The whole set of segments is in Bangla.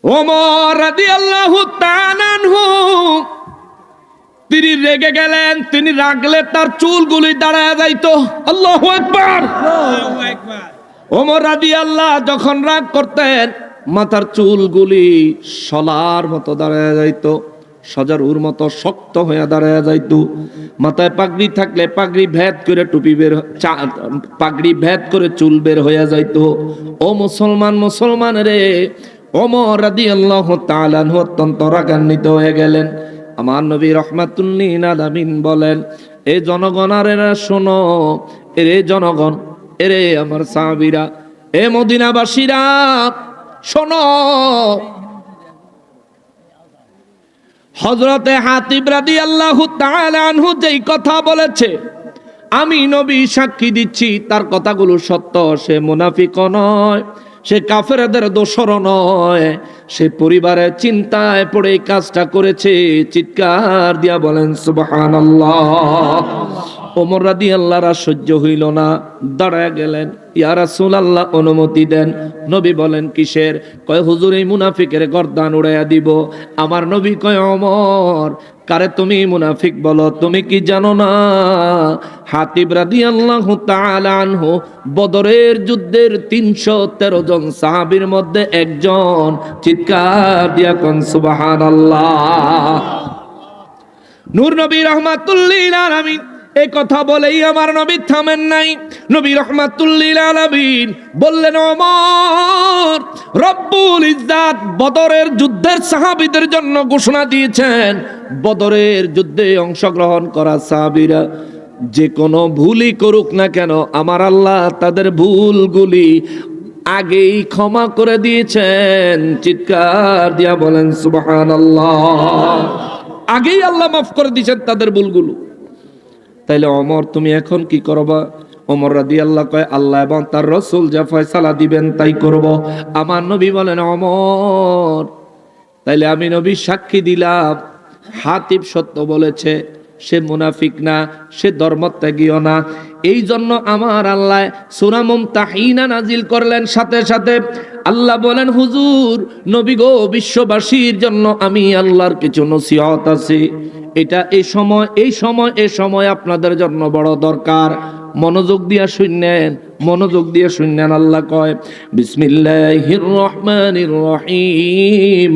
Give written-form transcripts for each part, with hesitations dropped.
ওমর রাদিয়াল্লাহু তাআলা আনহু তিনি রেগে গেলেন, তিনি রাগলে তার চুলগুলি দাঁড়ায় যাইতো। আল্লাহু আকবার। ওমর রাদিয়াল্লাহু যখন রাগ করতেন মাথার চুলগুলি শলার মতো দাঁড়ায় যাইতো, সজারুর মতো শক্ত হয়ে দাঁড়ায় যাইতো। মাথায় পাগড়ি থাকলে পাগড়ি ভেদ করে টুপি বের, পাগড়ি ভেদ করে চুল বের হয়ে যাইতো। ও মুসলমান রে, ওমর রাদিয়াল্লাহু তাআলা আনহু অত্যন্ত রাগান্বিত হয়ে গেলেন। আমার নবী রাহমাতুল লিল আলামিন বলেন, এ জনগণারেরা শোনো, এরে জনগণ, এরে আমার সাহাবীরা, এ মদিনাবাসীরা শোনো, হযরতে হাতিব রাদিয়াল্লাহু তাআলা আনহু যেই কথা বলেছে আমি নবী সাক্ষী দিচ্ছি তার কথাগুলো সত্য। সে মুনাফিকও নয়, সে কাফেরদের দোসরও নয়, সে পরিবারের চিন্তায় পড়ে এই কাজটা করেছে। চিৎকার দিয়া বলেন সুবহানাল্লাহ। ওমর রাদিয়াল্লাহু আর সহ্য হইল না, দাঁড়ায় গেলেন। ইয়া রাসূলুল্লাহ অনুমতি দেন। নবী বলেন কিসের? কয় হুজুর এই মুনাফিকের গর্দান উড়াইয়া দিব। আমার নবী কয় ওমর, কারে তুমি মুনাফিক বলো? তুমি কি জানো না হাতিব রাদিয়াল্লাহু তাআলা আনহু বদরের যুদ্ধের ৩১৩ জন সাহাবীর মধ্যে একজন। চিৎকার দিয়া কোন সুবহানাল্লাহ। নূর নবী রাহমাতুল লিল আলামিন এই কথা বলেই আমার নবী থামেন নাই। নবী রাহমাতুল লিল আলামিন বললেন, ওমর, রব্বুল ইজ্জাত বদরের যুদ্ধের সাহাবীদের জন্য ঘোষণা দিয়েছেন, বদরের যুদ্ধে অংশগ্রহণ করা সাহাবীরা যে কোনো ভুলই করুক না কেন আমার আল্লাহ তাদের ভুলগুলি আগেই ক্ষমা করে দিয়েছেন। চিৎকার দিয়া বলেন সুবহানাল্লাহ। আগেই আল্লাহ মাফ করে দিয়েছেন তাদের ভুলগুলো। তাইলে ওমর তুমি এখন কি করবা? ওমর রাদিয়াল্লাহু কয় আল্লাহ এবং তার রাসূল যা ফয়সালা দিবেন তাই করব। আমার নবী বলেন, ওমর, তাইলে আমি নবী সাক্ষী দিলাম হাতিব সত্য বলেছে, সে মুনাফিক না, সে ধর্মত্যাগীও না। এই জন্য আমার আল্লাহ সূরা মুমতাহিনা নাজিল করলেন। সাথে সাথে আল্লাহ বলেন, হুজুর নবী গো, বিশ্ববাসীর জন্য আমি আল্লাহর কিছু নসিহত আছে, এটা এই সময় আপনাদের জন্য বড় দরকার। মনোযোগ দিয়া শুনেন, মনোযোগ দিয়ে শুনেন। আল্লাহ কয়, বিসমিল্লাহির রহমানির রহিম,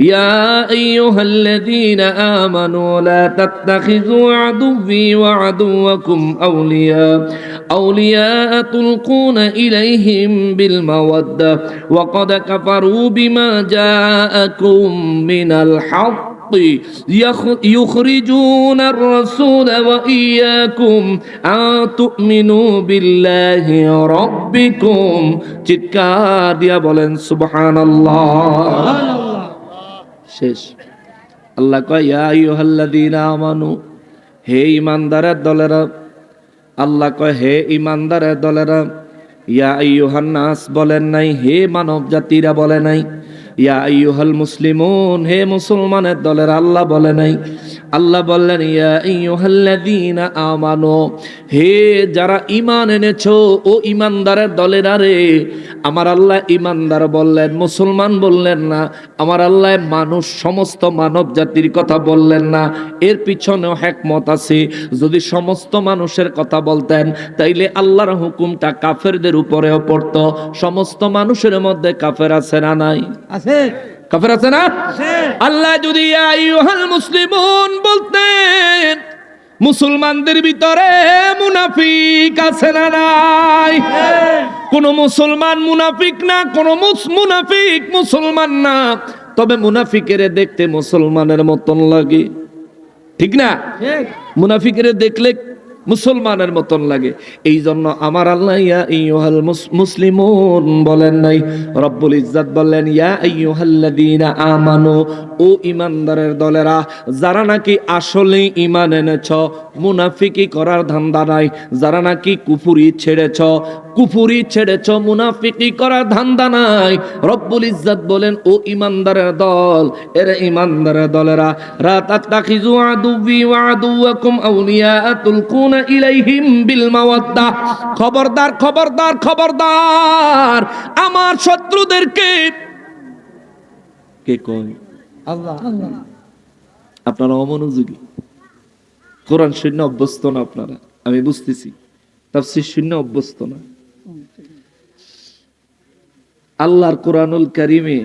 ইয়া আইয়ুহাল্লাযীনা আমানু লা তাত্তাখিযু আদুওয়ি ওয়া আদুওয়াকুম আউলিয়া তুলকুনা ইলাইহিম বিল মাওয়াদ্দা ওয়া ক্বাদ কাফারু বিমা জাআকুম মিনাল হক يخرجون الرسول وإياكم أن تؤمنوا بالله ربكم। চিৎকার দিয়া বলেন সুবহানাল্লাহ। শেষ। আল্লাহ কয়, ইয়া আইয়ুহাল্লাযীনা আমানু, হে ঈমানদারের দলেরা। আল্লাহ কয়, হে ঈমানদারের দলেরা। ইয়া আইয়ুহান নাস বলেন নাই, হে মানব জাতিরা বলে নাই। ইয়া আইয়ুহাল মুসলিমুন, হে মুসলমানের দলের আল্লাহ বলে নাই। আল্লাহ বললেন, ইয়া আইয়ুহাল্লাযীনা আমানু, হে যারা ঈমান এনেছো ও ঈমানদারের দলেরা রে। আমার আল্লাহ ঈমানদার বললেন, মুসলমান বললেন না। আমার আল্লাহ মানুষ, সমস্ত মানব জাতির কথা বললেন না। এর পিছনেও হিকমত আছে। যদি সমস্ত মানুষের কথা বলতেন তাইলে আল্লাহর হুকুমটা কাফেরদের উপরেও পড়তো। সমস্ত মানুষের মধ্যে কাফের আছে না নাই? আছে। কাফের আছে না? আল্লাহ যদি ইয়া আইয়ুহাল মুসলিমুন বলতেন, মুসলমানদের ভিতরে মুনাফিক আছে না নাই? কোন মুসলমান মুনাফিক না, কোন মুনাফিক মুসলমান না। তবে মুনাফিকের দেখতে মুসলমানের মতন লাগে, ঠিক না? মুনাফিকের দেখলে মুসলমানের মতন লাগে। এই জন্য আমার আল্লাহ ইয়া আইয়ুহাল মুসলিমুন বলেন নাই, রব্বুল ইজ্জাত বললেন ইয়া আইয়ুহাল্লাযীনা আমানু, ও ঈমানদারের দলেরা, যারা নাকি আসলে ঈমান এনেছ, মুনাফিকি করার ধান্দা নাই। যারা নাকি কুফরি ছেড়েছ, মুনাফিকি করার ধান্দা নাই। রব্বুল ইজ্জাত বলেন, ও ঈমানদারের দল, এর ঈমানদারের দলেরা, লা তাত্তাখিযু আদুওয়ি ওয়া আদুওয়াকুম আউলিয়া তুলকুনা ইলাইহিম বিল মাওয়াদ্দা। খবরদার, খবরদার, খবরদার, আমার শত্রুদেরকে কে কয়? আল্লাহ। আপনারা অমনোযোগী, কোরআন শূন্য অভ্যস্ত না আপনারা, আমি বুঝতেছি, তাফসীর শূন্য অভ্যস্ত না। আল্লাহর কোরআনুল কারিমে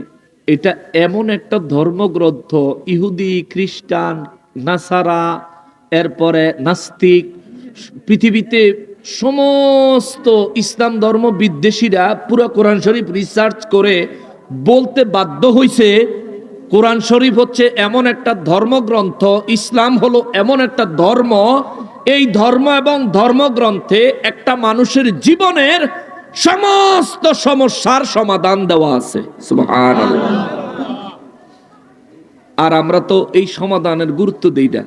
এটা এমন একটা ধর্মগ্রন্থ, ইহুদি, খ্রিস্টান, নাসারা, এরপরে নাস্তিক, পৃথিবীতে সমস্ত ইসলাম ধর্ম বিদ্বেষীরা পুরো কোরআন শরীফ রিসার্চ করে বলতে বাধ্য হইছে কোরআন শরীফ হচ্ছে এমন একটা ধর্মগ্রন্থ, ইসলাম হলো এমন একটা ধর্ম, এই ধর্ম এবং ধর্মগ্রন্থে একটা মানুষের জীবনের সমস্ত সমস্যার সমাধান দেওয়া আছে। সুবহানাল্লাহ। আর আমরা তো এই সমাধানের গুরুত্ব দেই না।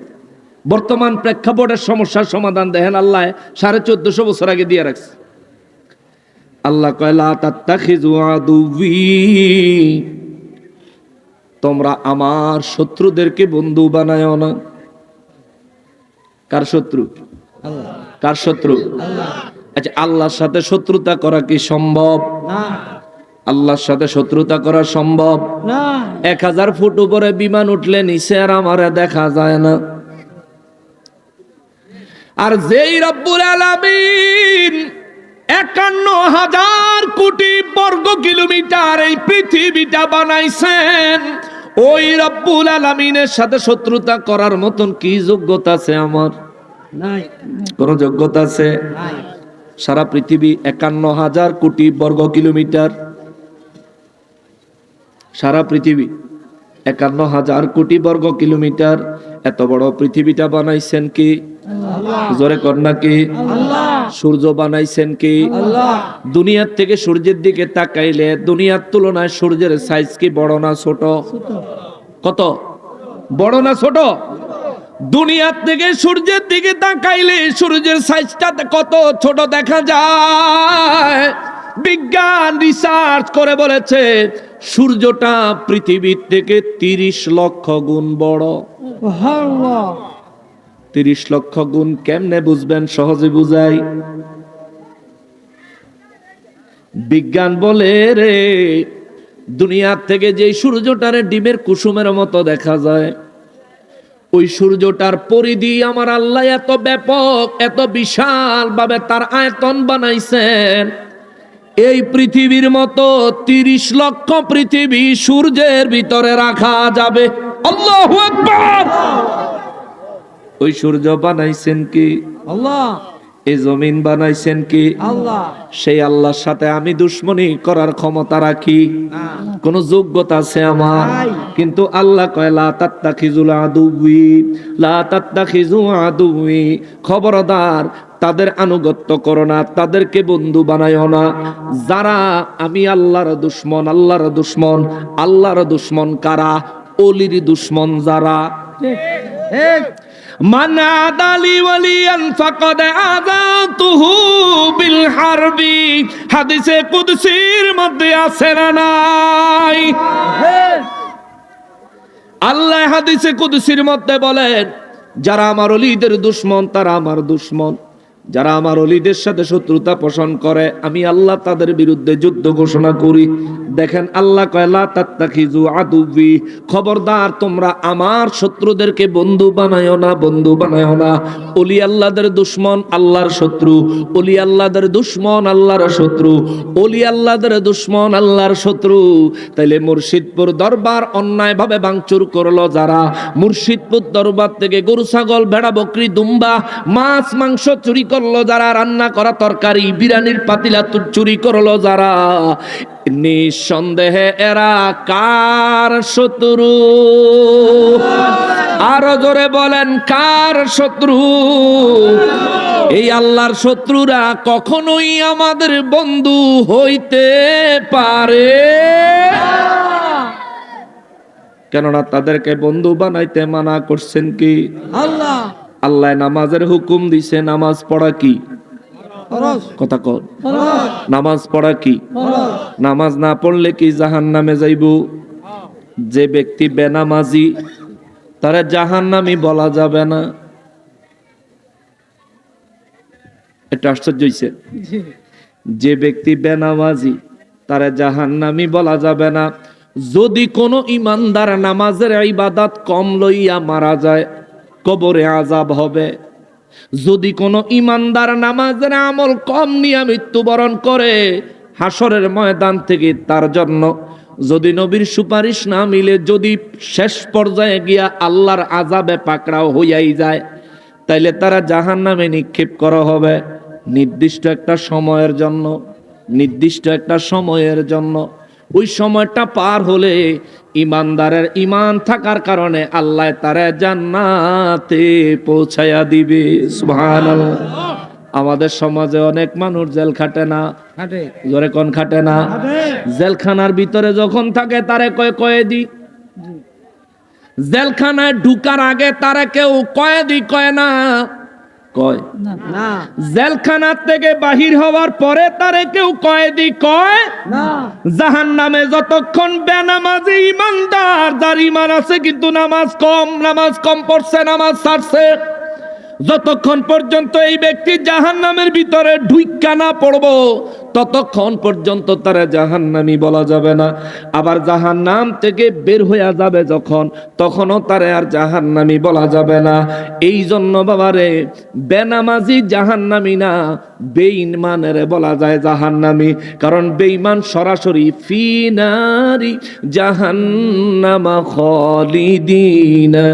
বর্তমান প্রেক্ষাপটের সমস্যার সমাধান দেখেন আল্লাহ 1450 বছর আগে দিয়ে রাখছে। আল্লাহ কয় লা তাত্তাখিযু আদুওয়ি, তোমরা আমার শত্রুদেরকে বন্ধু বানায়ও না। কার শত্রু? আল্লাহ। কার শত্রু? আল্লাহ। আচ্ছা, আল্লাহর সাথে শত্রুতা করা কি সম্ভব? না। আল্লাহর সাথে শত্রুতা করা সম্ভব না। 1000 ফুট উপরে বিমান উঠলে নিচে আর আমারে দেখা যায় না। আর যেই রব্বুল আলামিন 51,000 কোটি বর্গ কিলোমিটার এই পৃথিবীটা বানাইছেন, ওই রব্বুল আলামিনের সাথে শত্রুতা করার মতন কি যোগ্যতা আছে আমার? নাই। কোন যোগ্যতা আছে? নাই। সারা পৃথিবী 51,000 কোটি বর্গ কিলোমিটার, সারা পৃথিবী 51,000 কোটি বর্গ কিলোমিটার, এত বড় পৃথিবীটা বানাইছেন কি? আল্লাহ। জোরে কর না কি? আল্লাহ। সূর্য বানাইছেন কি? আল্লাহ। দুনিয়ার থেকে সূর্যের দিকে তাকাইলে দুনিয়ার তুলনায় সূর্যের সাইজ কি বড় না ছোট? কত বড় না ছোট? দুনিয়ার থেকে সূর্যের দিকে তাকাইলে সূর্যের সাইজটা কত ছোট দেখা যায়। বিজ্ঞান রিসার্চ করে বলেছে সূর্যটা পৃথিবীর থেকে 30 লক্ষ গুণ বড়। আল্লাহ। 30 লক্ষ গুণ কেমনে বুঝবেন? সহজে বুঝাই। বিজ্ঞান বলে রে, দুনিয়ার থেকে যে সূর্যটারে ডিমের কুসুমের মতো দেখা যায়, ওই সূর্যটার পরিধি আমার আল্লাহ এত ব্যাপক, এত বিশাল ভাবে তার আয়তন বানাইছেন, এই পৃথিবীর মতো 30 লক্ষ পৃথিবী সূর্যের ভিতরে রাখা যাবে। আল্লাহু আকবার। ওই সূর্য বানাইছেন কি? আল্লাহ। এই জমিন বানাইছেন কি? আল্লাহ। সেই আল্লাহর সাথে আমি দুশ্মনী করার ক্ষমতা রাখি? কোন যোগ্যতা আছে আমার? কিন্তু আল্লাহ কয় লা তাত্তাখিজুল আদুওয়ি, লা তাত্তাখিজু আদুওয়ি, খবরদার তাদের আনুগত্য করো না, তাদেরকে বন্ধু বানায়ও না। যারা আমি আল্লাহর দুশ্মন, আল্লাহর দুশ্মন, আল্লাহর দুশ্মন কারা? অলির দুশ্মন যারা। ঠিক। মান আদালি ওয়ালিয়ান ফাকাদ আযাতুহু বিল হারবি, হাদিসে কুদসির মধ্যে আছে না নাই? আল্লাহ হাদিসে কুদসির মধ্যে বলেন, যারা আমার ওলিদের দুশ্মন তারা আমার দুশ্মন, যারা আমার ওলিদের সাথে শত্রুতা পোষণ করে আমি আল্লাহ তাদের বিরুদ্ধে যুদ্ধ ঘোষণা করি। দেখেন আল্লাহ কয় লা তাত্তাখিজু আদুওয়ি, খবরদার তোমরা আমার শত্রুদেরকে বন্ধু বানায়ও না, বন্ধু বানায়ও না। ওলি আল্লাহদের দুশ্মন আল্লাহর শত্রু, ওলি আল্লাহদের দুশ্মন আল্লাহর শত্রু, ওলি আল্লাহদের দুশ্মন আল্লাহর শত্রু। তাইলে মুর্শিদপুর দরবার অন্যায় ভাবে ভাঙচুর করলো যারা, মুর্শিদপুর দরবার থেকে গরু ছাগল ভেড়া বকরি দুম্বা মাছ মাংস চুরি করলো যারা, রান্না করা তরকারি বিরিয়ানির পাতিলা চুরি করলো যারা, নিঃসন্দেহে এরা কার শত্রু? আরো জোরে বলেন, কার শত্রু? এই আল্লাহর শত্রুরা কখনোই আমাদের বন্ধু হইতে পারে, কেননা তাদেরকে বন্ধু বানাইতে মানা করছেন কি? আল্লাহ। আল্লাহ নামাজের হুকুম দিছে, নামাজ পড়া কি? ফরজ। কথা কর। ফরজ। নামাজ পড়া কি? ফরজ। নামাজ না পড়লে কি জাহান্নামে যাইব? যে ব্যক্তি বেনামাজি তারা জাহান্নামী বলা যাবে না। এটা আশ্চর্য হইছে। যে ব্যক্তি বেনামাজি তারা জাহান্নামী বলা যাবে না। যদি কোনো ইমানদার নামাজের ইবাদত কম লইয়া মারা যায়, কবরে আযাব হবে। যদি কোনো ইমানদার নামাজের আমল কম নিয়ে মৃত্যুবরণ করে, হাসরের ময়দান থেকে তার জন্য যদি নবীর সুপারিশ না মিলে, যদি শেষ পর্যায়ে গিয়া আল্লাহর আযাবে পাকড়াও হইয়াই যায়, তাইলে তারা জাহান্নামে নিক্ষেপ করা হবে নির্দিষ্ট একটা সময়ের জন্য, নির্দিষ্ট একটা সময়ের জন্য। ওই সময়টা পার হলে ইমানদারের ইমান থাকার কারণে আল্লাহ তারা জান্নাতে পৌঁছায়া দিবে। সুবহানাল্লাহ। আমাদের সমাজে অনেক মানুষ জেল খাটে না, হাটে জোরে কোন খাটে না, জেলখানার ভিতরে যখন থাকে তারে কয় কয়েদি। জেলখানায় ঢুকার আগে তারা কেউ কয়েদি কয় না, কয় না জেলখানার থেকে বাহির হওয়ার পরে তারে কেউ কয়েদি কয় না। জাহান্নামে যতক্ষণ বেনামাজি ইমানদার, যার ইমান আছে কিন্তু নামাজ কম পড়ছে, নামাজ ছাড়ছে, যতক্ষণ পর্যন্ত এই ব্যক্তি জাহান্নামের ভিতরে ঢুইকা না পড়বো, ততক্ষণ পর্যন্ত তারা জাহান্নামী বলা যাবে না। আবার জাহান্নাম থেকে বের হইয়া যাবে যখন, তখনও তারা আর জাহান্নামী বলা যাবে না। এই জন্য বাবারে, বেনামাজি জাহান্নামী না, বেঈমানের বলা যায় জাহান্নামী। কারণ বেঈমান সরাসরি ফি নারি জাহান্নামা খালিদিনা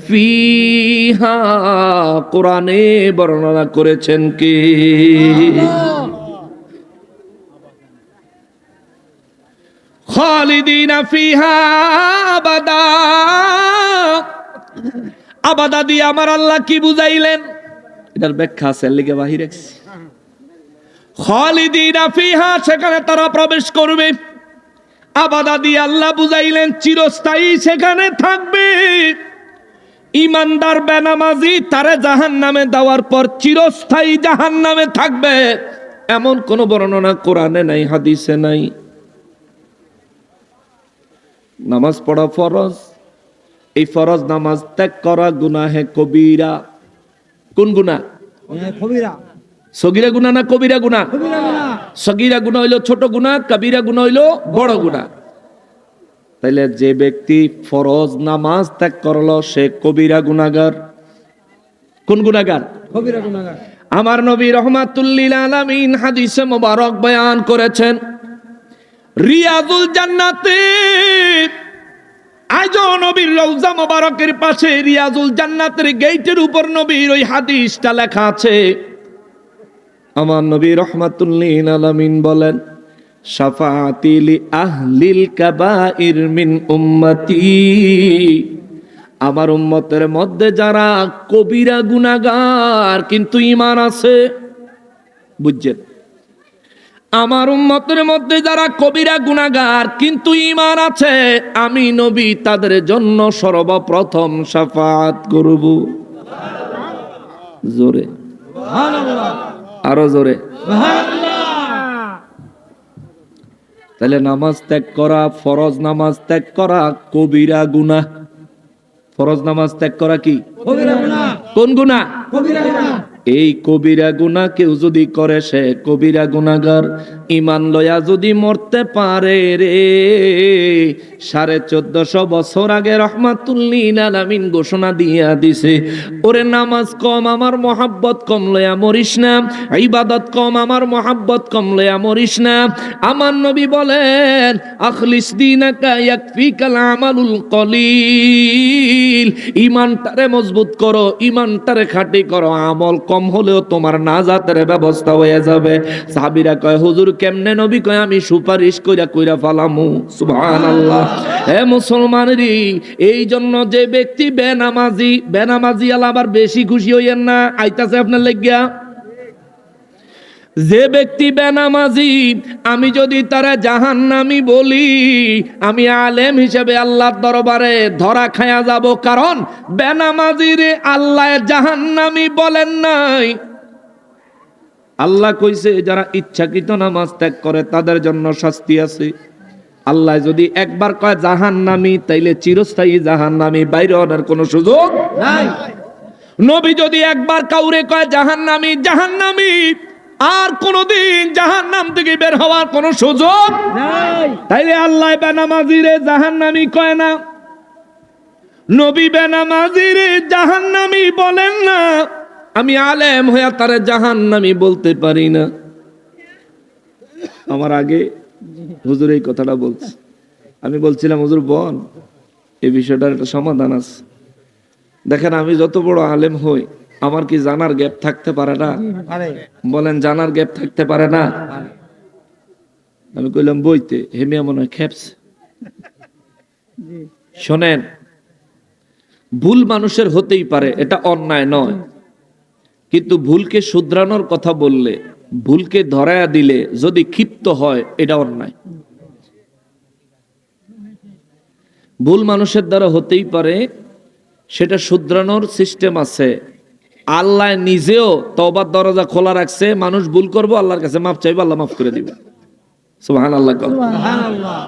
ফিহা, কোরআনে বর্ণনা করেছেন কে? খালিদিনা ফিহা আবাদা। আবাদা দিয়ে আমার আল্লাহ কি বুঝাইলেন? এটার ব্যাখ্যা আছে, লিখে বাহির রাখছি। খালিদিনা ফিহা, সেখানে তারা প্রবেশ করবে। আবাদা দিয়ে আল্লাহ বুঝাইলেন চিরস্থায়ী সেখানে থাকবে। ইমানদার বেনামাজি তারে জাহান্নামে দেওয়ার পর চিরস্থায়ী জাহান্নামে থাকবে, এমন কোন বর্ণনা কোরআনে নাই, হাদিসে নাই। নামাজ পড়া ফরজ, এই ফরজ নামাজ ত্যাগ করা গুনাহে কবিরা। কোন গুনাহ? কবিরা। সগীরা গুনাহ না কবিরা গুনাহ? কবিরা গুনাহ। সগীরা গুনাহ হইলো ছোট গুনাহ, কবিরা গুনাহ হইলো বড় গুনাহ। তাইলে যে ব্যক্তি ফরজ নামাজ ত্যাগ করলো সে কবিরা গুনাহগার। কোন গুনাহগার? কবিরা গুনাহগার। আমার নবী রাহমাতুল লিল আলামিন হাদিসে মোবারক বয়ান করেছেন, রিয়াজুল জান্নাতে, আজও নবীর রওজা মোবারকের পাশে রিয়াজুল জান্নাতের গেটের উপর নবীর ওই হাদিসটা লেখা আছে। আমার নবী রাহমাতুল লিল আলামিন বলেন, শাফাআতি লি আহলিল কাবাইর মিন উম্মতি, আমার উম্মতের মধ্যে যারা কবিরা গুনাহগার কিন্তু ঈমান আছে, বুঝছেন? আমার উম্মতের মধ্যে যারা কবিরা গুনাহগার কিন্তু ঈমান আছে, আমি নবী তাদের জন্য সর্বপ্রথম শাফাআত করব। জোরে সুবহানাল্লাহ। আরো জোরে। সুবহানাল্লাহ। তাহলে নামাজ ত্যাগ করা, ফরজ নামাজ ত্যাগ করা কবিরা গুনাহ। ফরজ নামাজ ত্যাগ করা কি? কবিরা গুনাহ। কোন গুনাহ? কবিরা গুনাহ। এই কবিরা গুনাহ কেউ যদি করে সে কবিরা গুনাহগার। ঈমান লয়া যদি মরতে পারে রে, 1450 বছর আগে রাহমাতুল লিল আলামিন ঘোষণা দিয়া দিছে, ওরে নামাজ কম, আমার মহাব্বত কম লয়া মরিস না, ইবাদত কম, আমার মহাব্বত কম লয়া মরিস না। আমার নবী বলেন, আখলিস দীনাকা ইয়াকফিকাল আমালুল কলিল, ঈমানটারে মজবুত করো, ঈমানটারে খাঁটি করো, আমল কম হলেও তোমার নাজাতের ব্যবস্থা হয়ে যাবে। সাহাবীরা কয়, হুজুর কেমনে? নবী কয়, আমি সুপারিশ কইরা ফালামু। সুবহানাল্লাহ। হে মুসলমানেরা, এই জন্য যে ব্যক্তি বেনামাজি আল্লাহ আবার বেশি খুশি হইয়েন না, আইতাছে আপনার লাগিয়া। যে ব্যক্তি বেনামাজি, আমি যদি তারা জাহান্নামী বলি, আমি আলেম হিসেবে আল্লাহর দরবারে ধরা খায়া যাব। কারণ বেনামাজিরে আল্লাহ জাহান্নামী বলেন নাই। আল্লাহ কইছে যারা ইচ্ছাকৃত নামাজ ত্যাগ করে তাদের জন্য শাস্তি আছে। আল্লাহ যদি একবার কয় জাহান্নামী, তাইলে চিরস্থায়ী জাহান্নামী, বাইরে হওয়ার কোনো সুযোগ নাই। নবী যদি একবার কাউরে কয় জাহান্নামী, আর কোনদিন জাহান্নাম থেকে বের হওয়ার কোনো সুযোগ নাই। তাইলে আল্লাহ বেনামাজিরে জাহান্নামী কয় না, নবী বেনামাজিরে জাহান্নামী বলেন না, আমি আলেম হইয়া তারে জাহান্নামী বলতে পারি না। আমার আগে হুজুর এই কথাটা বলছে, আমি বলছিলাম হুজুর বল এই বিষয়টার একটা সমাধান আছে। দেখেন আমি যত বড় আলেম হই আমার কি জানার গ্যাপ থাকতে পারে না? আরে বলেন জানার গ্যাপ থাকতে পারে না? আমি কইলাম বইতে, হেমিয়া মনে হয় খেপছে। জি শোনেন, ভুল মানুষের হতেই পারে, এটা অন্যায় নয়, কিন্তু ভুলকে শুধরানোর কথা বললে, ভুলকে ধরায়া দিলে যদি ক্ষিপ্ত হয় এটা অন্যায়। ভুল মানুষের দ্বারা হতেই পারে, সেটা শুধরানোর সিস্টেম আছে। আল্লাহ নিজেও তওবার দরজা খোলা রাখছে, মানুষ ভুল করবো আল্লাহর কাছে মাফ চাইবো, আল্লাহ মাফ করে দিবে। সুবহানাল্লাহ। সুবহানাল্লাহ।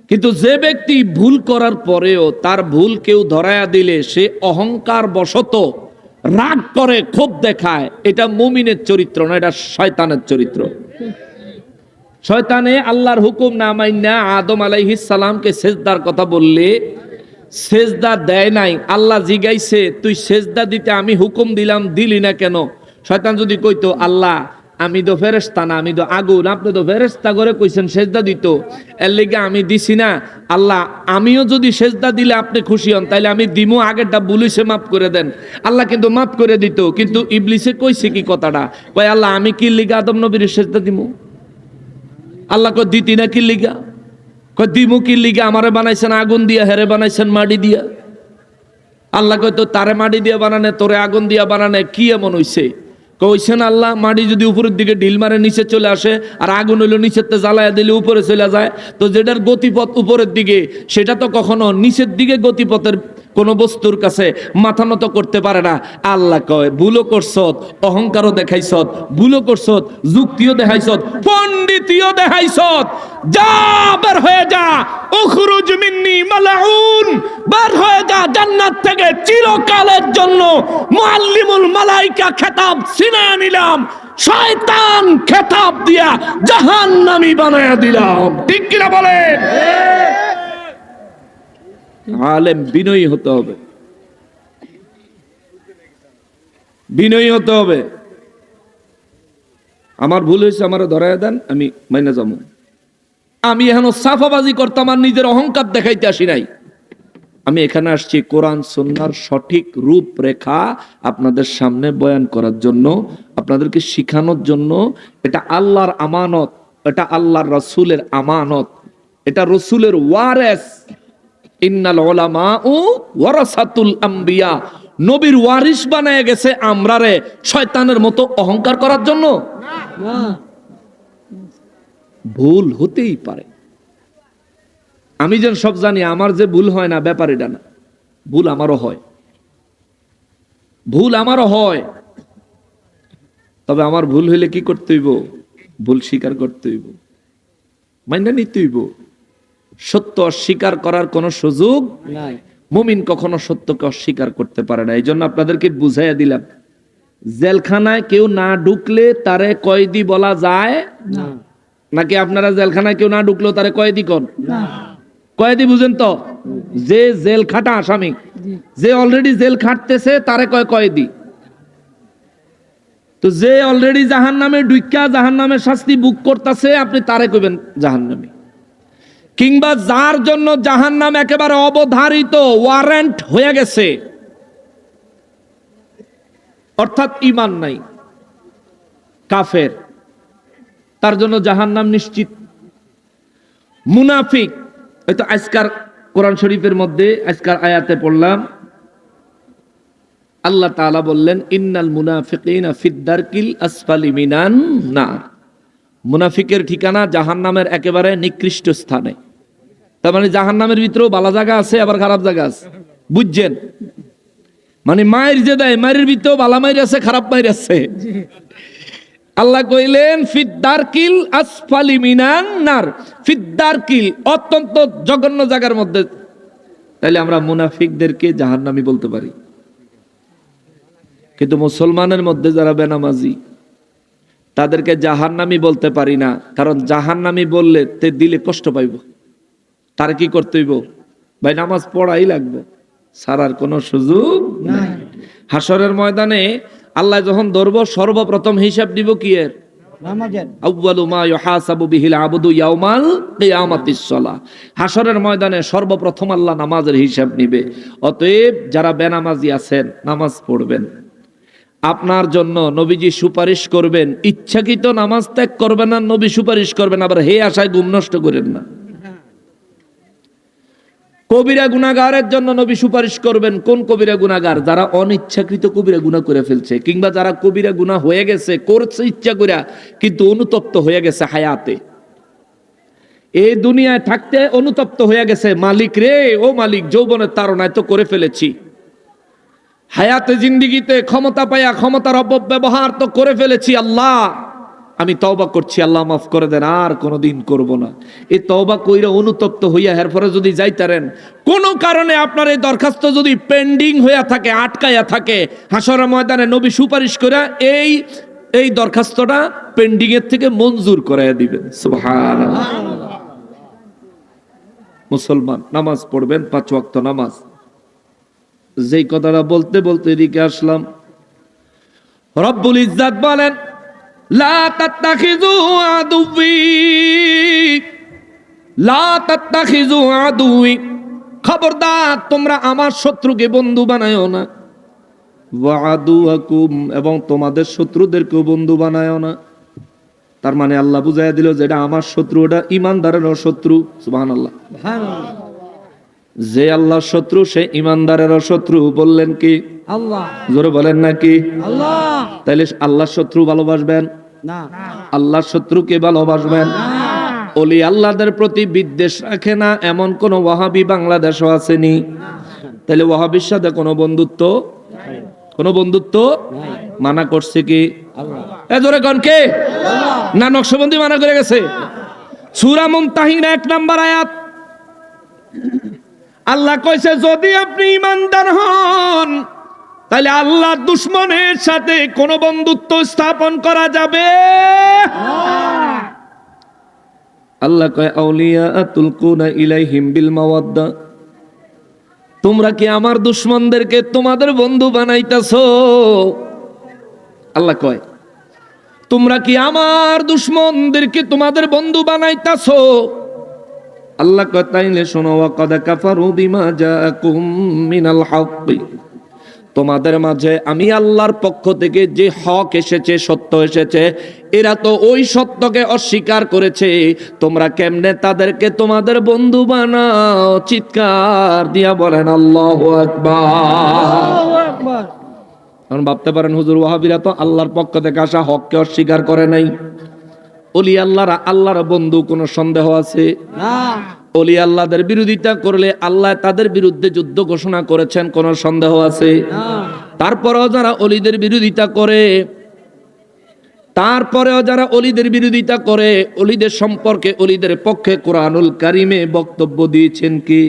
কিন্তু যে ব্যক্তি ভুল করার পরেও তার ভুল কেউ ধরায়া দিলে সে অহংকার বশত রাগ করে, ক্ষোভ দেখায়, এটা মুমিনের চরিত্র না, এটা শয়তানের চরিত্র। শয়তানে আল্লাহর হুকুম না মাইন্না আদম আলাইহিস সালামকে সেজদার কথা বললে সেজদা দেয় নাই। আল্লাহ জিগাইছে তুই সেজদা দিতে আমি হুকুম দিলাম, দিলি না কেন? শয়তান যদি কইতো আল্লাহ আমি তো ফেরেশতা না, আমি তো আগুন, আপনি তো ফেরেশতা করে কইছেন সেজদা দিত, এর লেগে আমি দিছি না। আল্লাহ আমিও যদি সেজদা দিলে আপনি খুশি হন তাইলে আমি দিমু, আগেরটা বলিছে মাফ করে দেন। আল্লাহ কিন্তু মাফ করে দিত, কিন্তু ইবলিসে কইছে কি কথাটা, কয় আল্লাহ আমি কি লিগা আদম নবীর সেজদা দিমু? আল্লাহ কয় দিতি না কি লিগা? কয় দিমু কি লিগা? আমারে বানাইছেন আগুন দিয়া, হেরে বানাইছেন মাটি দিয়া। আল্লাহ কয় তো তারে মাটি দিয়া বানানে, তোরে আগুন দিয়া বানানে কি এমন হইছে? কইছেন আল্লাহ মাটি যদি উপরের দিকে ঢিল মারে নিচে চলে আসে, আর আগুন হইলো নিচের তে জ্বালায়া দিলে উপরে চলে যায়, তো যেটার গতিপথ উপরের দিকে সেটা তো কখনো নিচের দিকে গতিপথের কোন বস্তুর কাছে মাথা নত করতে পারে না। আল্লাহ কয় ভুলও করছত, অহংকারও দেখাইছত, ভুলও করছত, যুক্তিও দেখাইছত, পণ্ডিতিও দেখাইছত, যা বের হয়ে যা, উখরুজ মিন্নি মালাউন, বের হয়ে যা জান্নাত থেকে চিরকালের জন্য। মুআল্লিমুল মালাইকা খেতাব ছিনিয়ে নিলাম, শয়তান খেতাব দিয়া জাহান্নামী বানায়া দিলাম। ঠিক কিনা বলেন? আলেম বিনয়ী হতে হবে, বিনয়ী হতে হবে। আমার ভুল হয়েছে, আমার ধরায় দেন, আমি মাইনা যাবো। আমি এখন সাফাবাজি করতাম আর নিজের অহংকার দেখাইতে আসি নাই। আমি এখানে আসছি কোরআন সুন্নাহর সঠিক রূপরেখা আপনাদের সামনে বয়ান করার জন্য, আপনাদেরকে শিখানোর জন্য। এটা আল্লাহর আমানত, এটা আল্লাহর রাসূলের আমানত, এটা রাসূলের ওয়ারেস। ইন্নাল উলামাউ ওয়ারাসাতুল আম্বিয়া, নবীর ওয়ারিস বানায় গেছে আমরারে শয়তানের মতো অহংকার করার জন্য। না ভুল হতেই পারে, আমি যেন সব জানি, আমার যে ভুল হয় না ব্যাপার এটা না, ভুল আমারও হয়, ভুল আমারও হয়। তবে আমার ভুল হইলে কি করতে হইব? ভুল স্বীকার করতে হইব, মাইনা নিতে হইব। সত্য অস্বীকার করার কোনো সুযোগ নাই। মুমিন কখনো সত্যকে অস্বীকার করতে পারে না। এই জন্য আপনাদেরকে বুঝাইয়া দিলাম, জেলখানায় কেউ না ঢুকলে তারে কয়েদি বলা যায় না নাকি? আপনারা জেলখানায় কেউ না ঢুকলেও তারে কয়েদি কন? না কয়েদি বুঝেন তো? যে জেল খাটা আসামি, জি যে অলরেডি জেল খাটতেছে তারে কয় কয়েদি। তো যে অলরেডি জাহান্নামে ঢুইকা জাহান্নামের শাস্তি বুক করতেছে, আপনি তারে কইবেন জাহান্নামী। কিংবা যার জন্য জাহান্নাম একেবারে অবধারিত, ওয়ারেন্ট হয়ে গেছে, অর্থাৎ ঈমান নাই, কাফের, তার জন্য জাহান্নাম নিশ্চিত। মুনাফিক, হয়তো আজকার কোরআন শরীফের মধ্যে আজকার আয়াতে পড়লাম, আল্লাহ তাআলা বললেন ইন্নাল মুনাফিকিনা ফিদ-দারকিল আসফালি মিনান নার, মুনাফিকের ঠিকানা জাহান্নামের একেবারে নিকৃষ্ট স্থানে। তার মানে জাহান্নামের ভিতরেও ভালো জায়গা আছে, আবার খারাপ জায়গা আছে, বুঝছেন? মানে মায়ের যে দেয়, মায়ের ভিতরেও ভালো মায়ের আছে, খারাপ মায়ের আছে। আল্লাহ কইলেন ফিদ-দারকিল আসফালি মিনান নার, ফিদ-দারকিল অত্যন্ত জঘন্য জায়গার মধ্যে। তাইলে আমরা মুনাফিকদেরকে জাহান্নামী বলতে পারি। কিন্তু মুসলমানের মধ্যে যারা বেনামাজি, তাদেরকে জাহান্নামী বলতে পারি না, কারণ জাহান্নামী বললে তে দিলে কষ্ট পাইব। তার কি করতে হইব? ভাই নামাজ পড়াই লাগবে, সারার কোনো সুযোগ নাই। হাসরের ময়দানে আল্লাহ যখন ধরবো, সর্বপ্রথম হিসাব দিব কি এর? নামাজের। আউয়ালু মা ইউহাসাবু বিহিল আবদু ইয়াউমাল কিয়ামাতিস সালাহ। হাসরের ময়দানে সর্বপ্রথম আল্লাহ নামাজের হিসাব নিবে। অতএব যারা বেনামাজি আছেন, নামাজ পড়বেন। আপনার জন্য নবীজি সুপারিশ করবেন, ইচ্ছাকৃত নামাজ ত্যাগ করবেন না, নবী সুপারিশ করবেন, আবার হে আশায় ঘুম নষ্ট করেন না। কবিরা গুনাহগারের জন্য নবী সুপারিশ করবেন। কোন কবিরা গুনাহগার? যারা অনিচ্ছাকৃত কবিরা গুনাহ করে ফেলছে, কিংবা যারা কবিরা গুনাহ হয়ে গেছে, করছে ইচ্ছা করে কিন্তু অনুতপ্ত হয়ে গেছে হায়াতে, এই দুনিয়ায় থাকতে অনুতপ্ত হয়ে গেছে, মালিক রে ও মালিক, যৌবনের তাড়নায় তো করে ফেলেছি, হায়াতে জিন্দিগিতে ক্ষমতা পাইয়া ক্ষমতার অপব্যবহার তো করে ফেলেছি, আল্লাহ আমি তওবা করছি, আল্লাহ মাফ করে দেন, আর কোনোদিন করব না। এই তওবা কইরা অনুতপ্ত হইয়া এরপরে যদি যাইতারেন, কোন কারণে আপনার এই দরখাস্ত যদি পেন্ডিং হইয়া থাকে, আটকাইয়া থাকে, হাসরের ময়দানে নবী সুপারিশ করে এই দরখাস্তটা পেন্ডিং এর থেকে মঞ্জুর করাইয়া দিবেন। সুবহানাল্লাহ। মুসলমান নামাজ পড়বেন, 5 ওয়াক্ত নামাজ। যেই কথাটা বলতে বলতে এদিকে আসলাম, রব্বুল ইজ্জাত বলেন, লা তাত্তাখিযু আদুওয়ি, লা তাত্তাখিযু আদুওয়ি, খবরদার তোমরা আমার শত্রুকে বন্ধু বানায়ো না, ওয়া আদুওয়াকুম, এবং তোমাদের শত্রুদেরকেও বন্ধু বানায়ো না। তার মানে আল্লাহ বুঝাইয়া দিল যে এটা আমার শত্রু, এটা ঈমানদারেরও শত্রু। সুবহানাল্লাহ। যে আল্লাহর শত্রু সে ঈমানদারেরও শত্রু। বললেন কি? আল্লাহ। জোরে বলেন নাকি? আল্লাহ। তাইলে আল্লাহর শত্রু ভালোবাসবেন না, আল্লাহর শত্রুকে ভালোবাসবেন। ওলি আল্লাহদের প্রতি বিদ্বেষ রাখে না এমন কোন ওয়াহাবি বাংলাদেশও আসেনি। তাইলে ওয়াহাবির সাথে কোনো বন্ধুত্ব মানা করছে কি? এ জোরে কোন কে? না নকশবন্দি মানা করে গেছে? সূরা মুমতাহিনা 1 নম্বর আয়াত আল্লাহ কইছে, যদি আপনি ঈমানদার হন তাহলে আল্লাহর দুশমনের সাথে কোন বন্ধুত্ব স্থাপন করা যাবে? আল্লাহ কয়, আউলিয়া তুলকুনা ইলাইহিম বিল মাওয়াদ্দা, তোমরা কি আমার দুশমনদেরকে তোমাদের বন্ধু বানাইতাছো? আল্লাহ কয়, তোমরা কি আমার দুশমনদেরকে তোমাদের বন্ধু বানাইতাছো? আল্লাহ কয়, তাইলে শোনো, ওয়াকাদ কাফারু বিমা জাআকুম মিনাল হক, তোমাদের মাঝে আমি আল্লাহর পক্ষ থেকে যে হক এসেছে, সত্য এসেছে, এরা তো ওই সত্যকে অস্বীকার করেছে। তোমরা কেমনে তাদেরকে তোমাদের বন্ধু বানাও? চিৎকার দিয়া বলেন আল্লাহু আকবার। এখন ভাবতে পারেন, হুজুর ওয়াহাবিরা তো আল্লাহর পক্ষ থেকে আসা হককে অস্বীকার করে নাই। ওলি আল্লাহরা আল্লাহর বন্ধু, কোনো সন্দেহ আছে? না। ওলি আল্লাহদের বিরোধিতা করলে আল্লাহ তাদের বিরুদ্ধে যুদ্ধ ঘোষণা করেছেন, কোনো সন্দেহ আছে? তারপরেও যারা অলিদের বিরোধিতা করে, অলিদের সম্পর্কে, অলিদের পক্ষে কোরআনুল কারিমে বক্তব্য দিয়েছেন কি?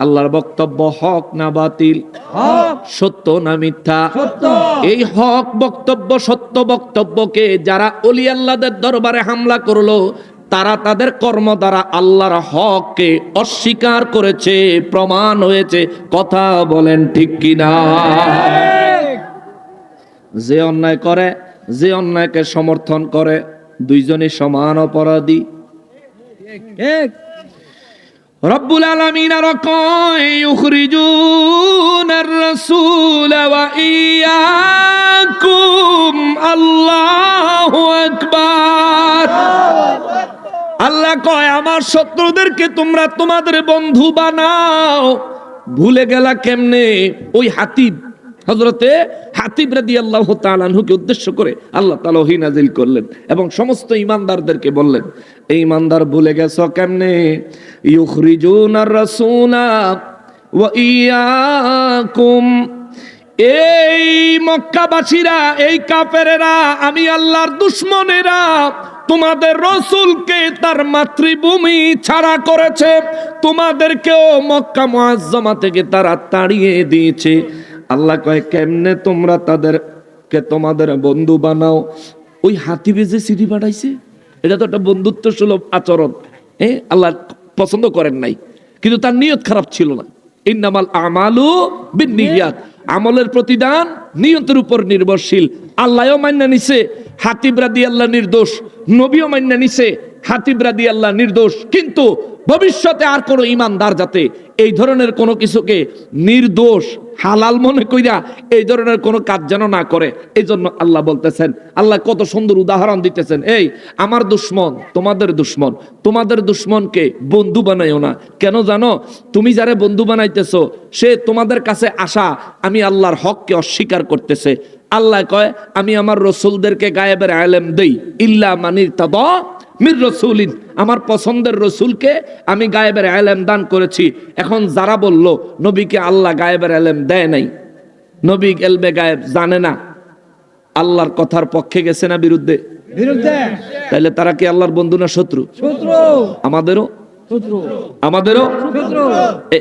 আল্লাহর বক্তব্য হক না বাতিল? হক। সত্য না মিথ্যা? সত্য। এই হক বক্তব্য, সত্য বক্তব্যকে যারা ওলি আল্লাহদের দরবারে হামলা করলো, তারা তাদের কর্ম দ্বারা আল্লাহর হককে অস্বীকার করেছে, প্রমাণ হয়েছে। কথা বলেন ঠিক কিনা? যে অন্যায় করে, যে অন্যায়কে সমর্থন করে, দুইজনই সমান অপরাধী। ঠিক। রব্বুল আলামিন আর কয়, ইউখরিজুনার রাসূল ওয়া ইয়াকুম, আল্লাহু আকবার। আল্লাহ কয়, আমার শত্রুদেরকে তোমরা তোমাদের বন্ধু বানাও। ভুলে গেলা কেমনে? ওই হাতিব, হযরতে হাতিব রাদিয়াল্লাহু তাআলা আনহুকে উদ্দেশ্য করে আল্লাহ তাআলা ওহী নাযিল করলেন এবং সমস্ত ঈমানদারদেরকে বললেন, এই ঈমানদার ভুলে গেছো কেমনে? ইউখরিজুনার রাসূলা ওয়া ইয়াকুম, এই মক্কাবাসীরা, এই কাফেরেরা, আমি আল্লাহর দুশমনেরা তোমাদের রাসূলকে তার মাতৃভূমি ছাড়া করেছে, তোমাদেরকেও মক্কা মুআজ্জামা থেকে তারা তাড়িয়ে দিয়েছে। আল্লাহ কয়, কেমনে তোমরা তাদেরকে তোমাদের বন্ধু বানাও? ওই হাতিবে যে চিঠি পাঠাইছে এটা তো একটা বন্ধুত্ব সুলভ আচরণ, আল্লাহ পছন্দ করেন নাই, কিন্তু তার নিয়ত খারাপ ছিল না। ইন্নামাল আমালু বিন্নিয়াত, আমলের প্রতিদান নিয়তের উপর নির্ভরশীল। আল্লাহও মান্য নিছে হাতিব রাদিয়াল্লাহু নির্দোষ, নবীও মান্য নিছে হাতিব রাদিয়াল্লাহু নির্দোষ, কিন্তু ভবিষ্যতে আর কোন ইমানদার যাতে এই ধরনের কোনো কিছুকে নির্দোষ হালাল মনে কইরা এই ধরনের কোনো কাজ যেন না করে, এই জন্য আল্লাহ বলতেছেন, আল্লাহ কত সুন্দর উদাহরণ দিতেছেন, এই আমার দুশ্মন তোমাদের দুশ্মন, তোমাদের দুশ্মনকে বন্ধু বানাইও না। কেন জানো? তুমি যারা বন্ধু বানাইতেছো সে তোমাদের কাছে আসা আমি আল্লাহর হককে অস্বীকার করতেছে। আল্লাহ কয় আমি আমার রসুলদেরকে গায়েবের ইলম দেই, ইল্লা মানির তাবা মির রসুলিন, আমার পছন্দের রসুলকে আমি গায়েবের ইলম দান করেছি। এখন যারা বলল নবীকে আল্লাহ গায়েবের ইলম দেয় নাই, নবী এলবে গায়েব জানে না, আল্লাহর কথার পক্ষে গেছে না বিরুদ্ধে? বিরুদ্ধে। তাহলে তারা কি আল্লাহর বন্ধু না শত্রু? শত্রু। আমাদেরও শত্রু। আমাদেরও শত্রু।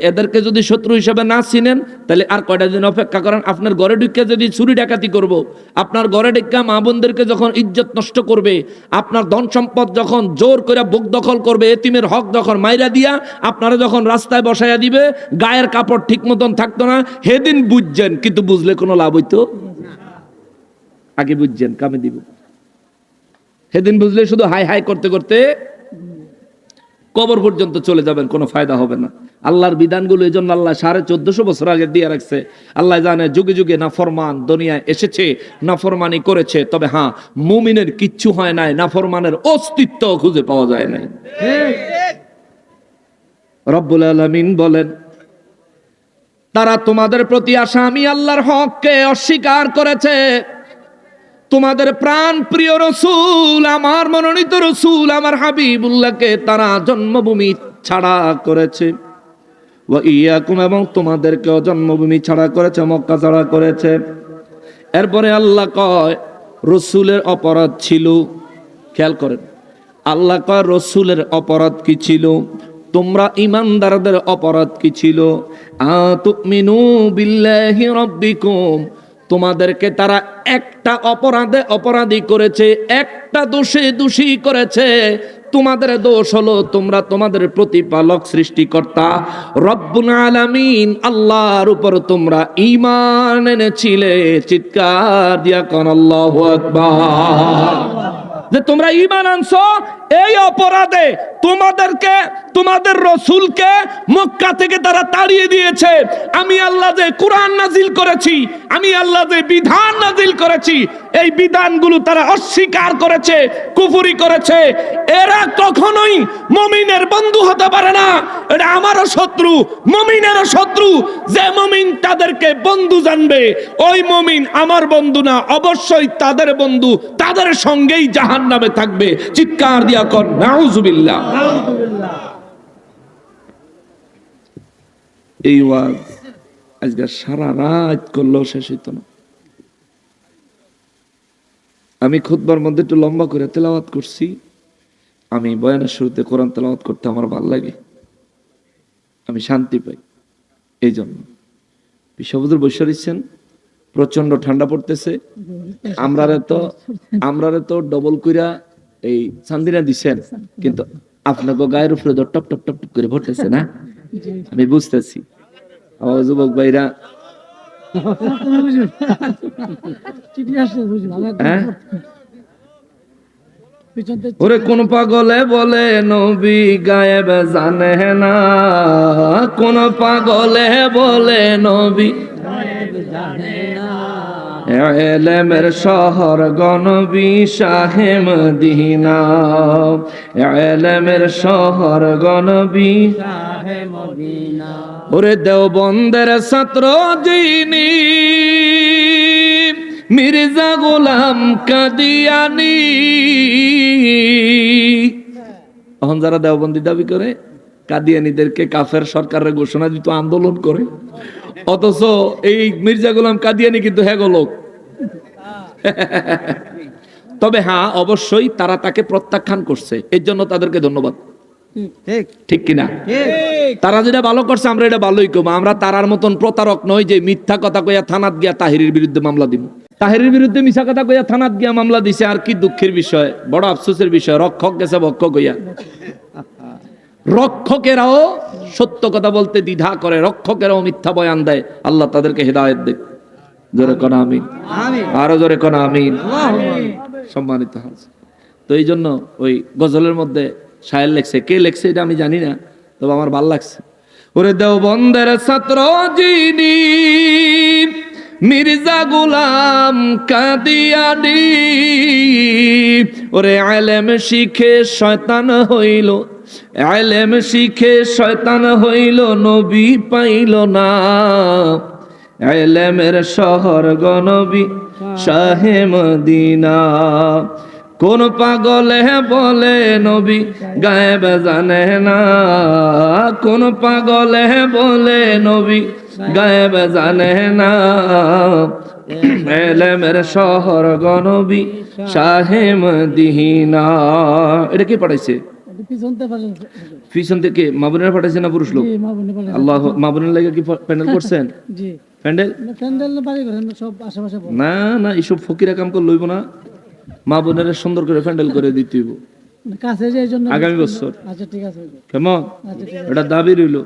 এদেরকে যদি শত্রু হিসেবে না চিনেন তাহলে আর কয়টা দিন অপেক্ষা করেন। আপনার ঘরে ঢুকে যদি চুরি ডাকাতি করব, আপনার ঘরে ঢুকে মা বোনদেরকে যখন ইজ্জত নষ্ট করবে, আপনার ধন সম্পদ যখন জোর করে বুক দখল করবে, এতিমের হক যখন মাইরা দিয়া আপনারা যখন রাস্তায় বসাইয়া দিবে, গায়ের কাপড় ঠিক মতন থাকতো না, সেদিন বুঝছেন, কিন্তু বুঝলে কোনো লাভ হইতো? আগে বুঝছেন কামে দিব, সেদিন বুঝলে শুধু হাই হাই করতে করতে কবর পর্যন্ত চলে যাবেন, কোনো ফায়দা হবে না। আল্লাহর বিধানগুলো এই জন্য আল্লাহ 1450 বছর আগে দিয়ে রাখছে। আল্লাহ জানে যুগে যুগে নাফরমান দুনিয়ায় এসেছে, নাফরমানি করেছে, তবে হ্যাঁ মুমিনের কিচ্ছু হয় নাই, নাফরমানের অস্তিত্ব খুঁজে পাওয়া যায় নাই। রব্বুল আলামিন বলেন, তারা তোমাদের প্রতি আসা আমি আল্লাহর হককে অস্বীকার করেছে। তোমাদের প্রাণ প্রিয় রসুল, আমার মনোনীত রসুল, আমার হাবিবুল্লাহকে তারা জন্মভূমি ছাড়া করেছে। ওয়া ইয়াকুম, এবং তোমাদেরকেও জন্মভূমি ছাড়া করেছে, মক্কা ছাড়া করেছে। এরপরে আল্লাহ কয় রসুলের অপরাধ ছিল, খেয়াল করেন, আল্লাহ কয় রসুলের অপরাধ কি ছিল? তোমরা ইমানদারদের অপরাধ কি ছিল? আতুমিনু বিল্লাহি রাব্বিকুম, তোমাদেরকে তারা একটা অপরাধে অপরাধী করেছে, একটা দোষে দোষী করেছে। তোমাদের দোষ হলো তোমরা তোমাদের প্রতিপালক সৃষ্টিকর্তা রব্বুল আলামিন আল্লাহর উপর তোমরা ঈমান এনেছিলে। চিৎকার দিয়া কোন আল্লাহু আকবার। যে তোমরা ঈমান আনছো, এই অপরাধে তোমাদেরকে, তোমাদের রসুলকে মক্কা থেকে তারা তাড়িয়ে দিয়েছে। আমি আল্লাহ যে কুরআন নাজিল করেছি, আমি আল্লাহ যে বিধান নাজিল করেছি, এই বিধানগুলো তারা অস্বীকার করেছে, কুফরি করেছে। এরা কখনোই মুমিনের বন্ধু হতে পারে না। এটা আমারও শত্রু, মুমিনেরও শত্রু। যে মুমিন তাদেরকে বন্ধু জানবে, ওই মুমিন আমার বন্ধু না, অবশ্যই তাদের বন্ধু, তাদের সঙ্গেই জাহান্নামে থাকবে। চিৎকার দিয়া কর নাউজুবিল্লাহ। এই ওয়াজ আজকে সারা রাত করলেও শেষ হইতো না। আমি খুতবার মধ্যে একটু লম্বা করে তেলাওয়াত করছি। আমি বয়ানের শুরুতে কোরআন তেলাওয়াত করতে আমার ভালো লাগে, আমি শান্তি পাই। এই জন্য বিশ্ববুদ্ধ বসে দিচ্ছেন, প্রচন্ড ঠান্ডা পড়তেছে। আমরারে তো ডবল কইরা এই চান্দিনা দিছেন, কিন্তু আপনাকে গায়ের উপরে টপ টপ টপ টপ করে পড়তেছে না, আমি বুঝতেছি। আমার যুবক ভাইরা ওরে কোন পাগলে বলে নবী গায়েব জানে না, কোন পাগলে বলে নবী জানে না। ইলমের শহর গনবী শাহে মদিনা, ইলমের শহর গনবী শাহে মদিনা। ওরে দেওবন্দের ছাত্র যিনি মির্জা গোলাম কাদিয়ানি। এখন যারা দেওবন্দি দাবি করে কাদিয়ানিদেরকে কাফের সরকারের ঘোষণা দিত, আন্দোলন করে, অথচ এই মির্জা গোলাম কাদিয়ানি কিন্তু হ্যাগো লোক। তবে হ্যাঁ, অবশ্যই তারা তাকে প্রত্যাখ্যান করছে, এর জন্য তাদেরকে ধন্যবাদ। ঠিক ঠিক কিনা? ঠিক তারা যেটা ভালো করছে আমরা এটা ভালোই করবো। আমরা তারার মতন প্রতারক নয় যে মিথ্যা কথা কইয়া থানাত গিয়া তাহিরের বিরুদ্ধে মামলা দিব। তাহিরের বিরুদ্ধে মিছা কথা কইয়া থানাত গিয়া মামলা দিছে, আর কি দুঃখের বিষয়, বড় আফসোসের বিষয়। রক্ষক গেছে ভক্ষক হইয়া। রক্ষকেরাও সত্য কথা বলতে দ্বিধা করে, রক্ষকেরাও মিথ্যা বয়ান দেয়। আল্লাহ তাদেরকে হেদায়েত দেয়। জোরে কোন আমিন, আমিন আরো জোরে কোন আমিন। আল্লাহুম্মা সম্মানিত হাজির। তো এই জন্য ওই গজলের মধ্যে শায়ের লেখছে, কে লেখছে এটা আমি জানি না, তবে আমার ভাল লাগছে। ওরে দেওবন্দের ছাত্র যিনি মির্জা গোলাম কাদিয়ানি, ওরে আলেম শিখে শয়তান হইল, আলেম শিখে শয়তান হইল, নবী পাইল না। আলেমের শহর গনবী শাহে মদিনা। কোন পাগলে বলে নবী গায়েব জানে না, কোন পাগলে বলে নবী গায়েব জানে না। এলেমের শহর গনবী শাহে মদিনা। এটা কি পড়াইছে? পিছন থেকে মা বোনেরা পাঠাইছে না পুরুষ লোক? আল্লাহ, মা বোনের লাগে কি প্যান্ডেল করছেন? প্যান্ডেল না না, এইসব ফকিরা কাম করে লইব না। মা বোনেরা সুন্দর করে প্যান্ডেল করে দিতে হইব আগামী বছর। কেমন? এটা দাবি রইল।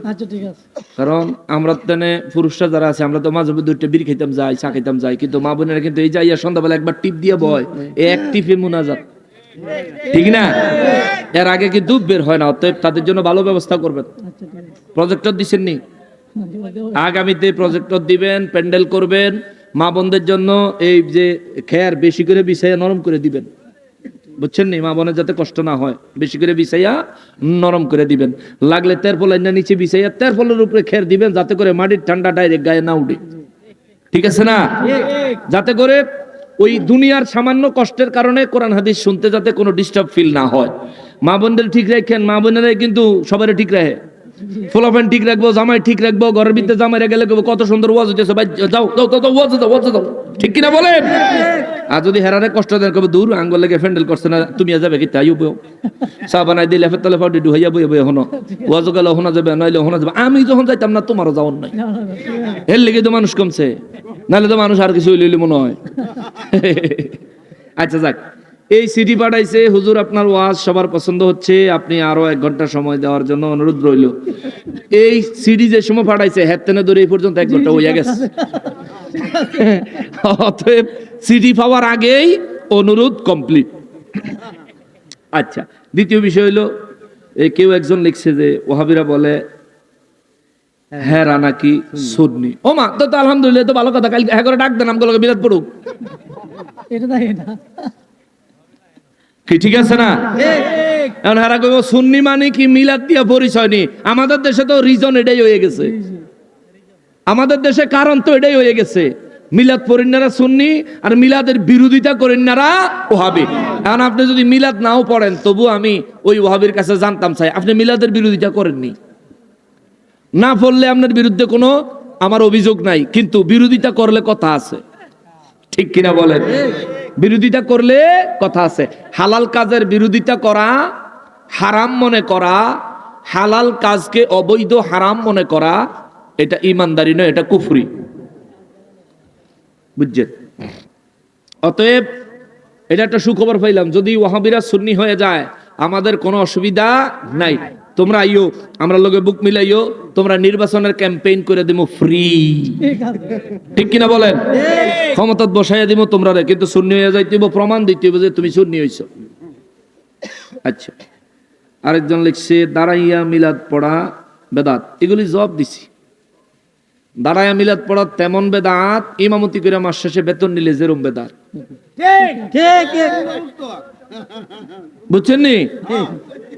কারণ আমরা তেনে পুরুষরা যারা আছে, আমরা তো মাঝে মধ্যে 2টা বিড়ি খাইতাম যাই, চা খাইতাম যাই, কিন্তু মা বোনেরা কিন্তু এই যাইয়া সন্ধ্যাবেলা একবার টিপ দিয়ে বয়, এক টিপে মুনাজাত, ঠিক না? এর আগে কিন্তু বের হয় না। অতএব তাদের জন্য ভালো ব্যবস্থা করবেন। প্রজেক্টর দিচ্ছেন নি? আগামীতে প্রজেক্টর দিবেন, প্যান্ডেল করবেন। মা বোনদের জন্য এই যে খেয়ার বেশি করে বিছাইয়া নরম করে দিবেন, বুঝছেন নি? মা বোনের যাতে কষ্ট না হয়, বেশি করে বিছাইয়া নরম করে দিবেন। লাগলে তেরপল নিচে বিছাইয়া তেরপলের উপরে খের দিবেন, যাতে করে মাটির ঠান্ডা ডাইরেক্ট গায়ে না উঠে, ঠিক আছে না? যাতে করে ওই দুনিয়ার সামান্য কষ্টের কারণে কোরআন হাদিস শুনতে যাতে কোনো ডিস্টার্ব ফিল না হয়। মা বোনদের ঠিক রাখেন। মা বোনেরাই কিন্তু সবাই ঠিক রাখে। ফলাফল ঠিক রাখবো, জামাই ঠিক রাখবো, ঘরের ভিতরে জামাইরা গেলে কত সুন্দর ওয়াজ হইতেছে, ভাই যাও যাও যাও ওয়াজ দাও, ওয়াজ দাও, ঠিক কিনা বলেন? আর যদি হেরারে কষ্ট দেন, কবে দূর আঙ্গুল লেগে ফ্যান্ডেল করছে না, তুমি যাবে কি তাই বউ চা বানাই দিলে ফেতলে ফাউডি ডুহাইয়া বইয়া বইয়া হনো ওয়াজ গেল হোনা যাবে, নইলে হোনা যাবে। আমি যখন যাইতাম না, তোমারও যাওয়ার নাই। এর লেগে তো মানুষ কমছে, নাহলে তো মানুষ আর কিছু হইলে মনে হয়। আচ্ছা যাক, এই সিডি পাঠাইছে হুজুর, আপনার ওয়াজ সবার পছন্দ হচ্ছে, আপনি আরো 1 ঘন্টা সময় দেওয়ার জন্য অনুরোধ রইল। এই সিডি যে সময় পাঠাইছে হেতেনে ধরে এই পর্যন্ত 1 ঘন্টা হইয়া গেছে। অতএব সিডি পাওয়ার আগেই অনুরোধ কমপ্লিট। আচ্ছা, দ্বিতীয় বিষয় হইল, কেউ একজন লিখছে যে ওহাবিরা বলে হেরা নাকি সুন্নি। ও মা, তো আলহামদুলিল্লাহ, তো ভালো কথা। কালকে হ্যাঁ করে ডাক দেন, আমগুলোকে বিরাট পড়ুক, কি ঠিক আছে না? এখন হেরা কইব সুন্নি মানে কি মিলাদ দিয়া পরিচয় নি। আমাদের দেশে তো রিজন এটাই হয়ে গেছে, আমাদের দেশে কারণ তো এটাই হয়ে গেছে। মিলাদ পড়েননারা সুন্নি, আর মিলাদের বিরোধিতা করেননারা ওহাবি। এখন আপনি যদি মিলাদ নাও পড়েন, তবু আমি ওই ওহাবির কাছে জানতাম চাই, আপনি মিলাদের বিরোধিতা করেননি। না পড়লে আপনার বিরুদ্ধে কোনো আমার অভিযোগ নাই, কিন্তু বিরোধিতা করলে কথা আছে, ঠিক কিনা বলেন? বিরোধিতা করলে কথা আছে। হালাল কাজের বিরোধিতা করা, হারাম মনে করা, হালাল কাজকে অবৈধ হারাম মনে করা, এটা ইমানদারি নয়, এটা কুফরি, বুঝছেন? অতএব এটা একটা সুখবর পাইলাম, যদি ওয়াহাবিরা সুন্নি হয়ে যায় আমাদের কোনো অসুবিধা নাই। তোমরা আইও, আমরা লগে বুক মিলাইও, তোমরা নির্বাচনের ক্যাম্পেইন করে দিমু ফ্রি, ঠিক কিনা বলেন? ক্ষমতাত বসাইয়া দিমু তোমরা, কিন্তু সুন্নি হয়ে যাইতে হইব, প্রমাণ দিতে হইব যে তুমি সুন্নি হইছো। আচ্ছা, আরেকজন লিখছে দাঁড়াইয়া মিলাদ পড়া বেদাত। এগুলি জবাব দিছি। দাঁড়াইয়া মিলাদ পড়া তেমন বেদাত, ইমামতি করে মাস শেষে বেতন নিলে যেরম বেদাত, বুঝছেন নি?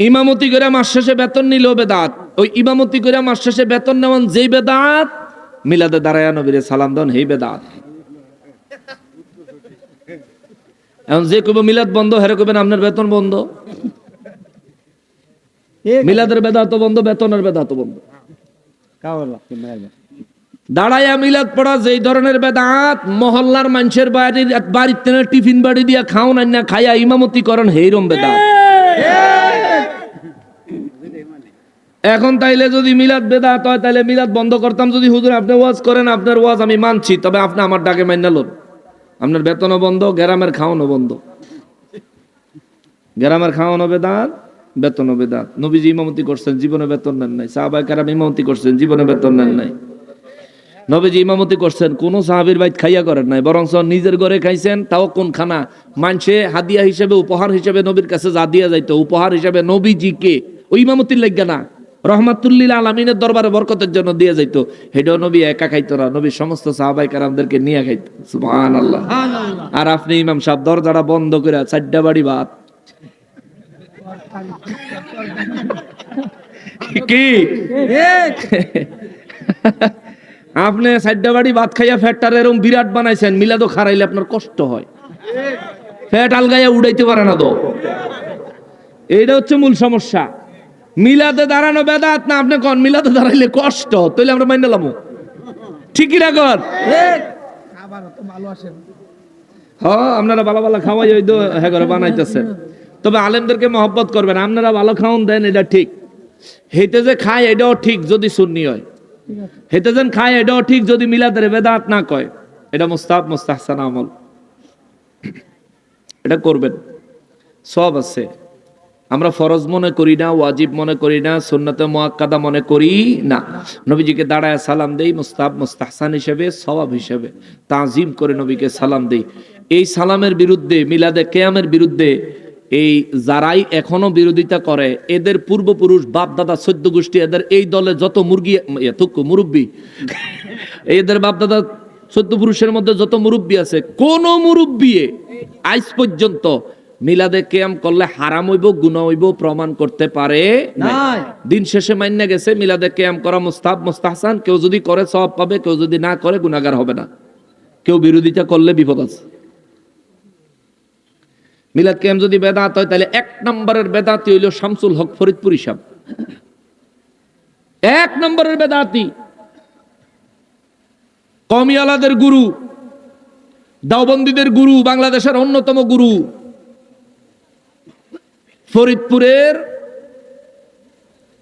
ইমামতি করে মাস শেষে বেতন নিলেও বেদাত। ওই ইমামতি করে মাস শেষে বেতন নেওয়ান যেই বেদাত, মিলাদে দাঁড়াইয়া নবীরে সালাম দেন হেই বেদাত। এখন যে কইব মিলাদ বন্ধ, হেরে কইবেন আপনার বেতন বন্ধ। মিলাদের বেদাত বন্ধ, বেতনের বেদাত বন্ধ। দাঁড়াইয়া মিলাদ পড়া যেই ধরনের বেদাত, মহল্লার মানুষের বাড়িতে টিফিন বাড়ি দিয়া খাওন না খাইয়া ইমামতি করেন হেইরম বেদাত। এখন তাইলে যদি মিলাদ বেদাত হয় তাইলে মিলাদ বন্ধ করতাম। যদি হুজুর আপনি ওয়াজ করেন, আপনার ওয়াজ আমি মানছি, তবে আপনি আমার ডাকে মাইনা লোন। আপনার বেতনও বন্ধ, গ্রামের খাওয়ানো বন্ধ। গ্রামের খাওয়ানো বেদাত, বেতনও বেদাত। নবীজি ইমামতি করছেন, জীবনে বেতন নেন নাই। সাহাবায়ে কেরাম ইমামতি করছেন, জীবনে বেতন নেন নাই। নবীজি ইমামতি করছেন, কোন সাহাবীর বাইত খাইয়া করেন নাই, বরং নিজের ঘরে খাইছেন। তাও কোন খানা মানছে হাদিয়া হিসেবে, উপহার হিসেবে নবীর কাছে যা দিয়া যাইতো, উপহার হিসেবে নবীজিকে, ওই ইমামতির লাগা না, রহমাতুল্লিল আলামিনের দরবারে বরকতের জন্য দিয়ে যাইতো। হেডাও নবী একা খাইতো না, নবী সমস্ত সাহাবায়ে কেরামদেরকে নিয়ে খাইতো। সুবহানাল্লাহ। আর আপনি ইমাম সাহেব দরজাটা বন্ধ করে 4টা বাড়ি ভাত কি আপনি 4টা বাড়ি ভাত খাইয়া ফ্যাটটার এরকম বিরাট বানাইছেন, মিলাদও খারাইলে আপনার কষ্ট হয়, ফ্যাট আলগাইয়া উড়াইতে পারে না তো। এইটা হচ্ছে মূল সমস্যা। মিলাদে দাঁড়ানো বেদাত না, আপনি কোন মিলাদে দাঁড়াইলে কষ্ট, তাইলে আমরা মাইনা লামু, ঠিকই না কর। হ্যাঁ, আপনারা ভালো ভালো খাওয়াই ওই তো হ্যাঁ করে বানাইতেছেন, তবে আলেমদেরকে মহব্বত করবেন। আপনারা ভালো খাওয়ান দেন, এটা ঠিক। হেতে যে খায় এটাও ঠিক যদি সুন্নি হয়, হেতে যেন খায় এটাও ঠিক যদি মিলাদের বেদাত না কয়। এটা মুস্তাহাব মুস্তাহসান আমল, এটা করবেন, সব আছে। আমরা ফরজ মনে করি না, ওয়াজিব মনে করি না, সুন্নতে মুআক্কাদা মনে করি না। নবীজিকে দাঁড়ায় সালাম দেই মুস্তাহাব মুস্তাহসান হিসেবে, সওয়াব হিসেবে তাজিম করে নবীকে সালাম দেই। এই সালামের বিরুদ্ধে, মিলাদে কিয়ামের বিরুদ্ধে এই যারাই এখনো বিরোধিতা করে, এদের পূর্বপুরুষ বাপ দাদা 14 গোষ্ঠী, এদের এই দলে যত মুরব্বী, এদের বাপ দাদা 14 পুরুষের মধ্যে যত মুরব্বী আছে, কোন মুরব্বী আজ পর্যন্ত মিলাদে কিয়াম করলে হারাম হইব, গুনাহ হইব প্রমাণ করতে পারে না। দিন শেষে মাইন্না গেছে মিলাদে কিয়াম করা মুস্তাহাব মুস্তাহসান। কেউ যদি করে সওয়াব পাবে, কেউ যদি না করে গুনাহগার হবে না। কেউ বিরোধিতা করলে বিপদ আছে। মিলাদ কিয়াম যদি বেদাত হয়, তাহলে 1 নম্বরের বেদাতি হইল শামসুল হক ফরিদপুরি সাহেব, 1 নম্বরের বেদাতি। কওমিয়ালাদের গুরু, দাওবন্দীদের গুরু, বাংলাদেশের অন্যতম গুরু, ফরিদপুরের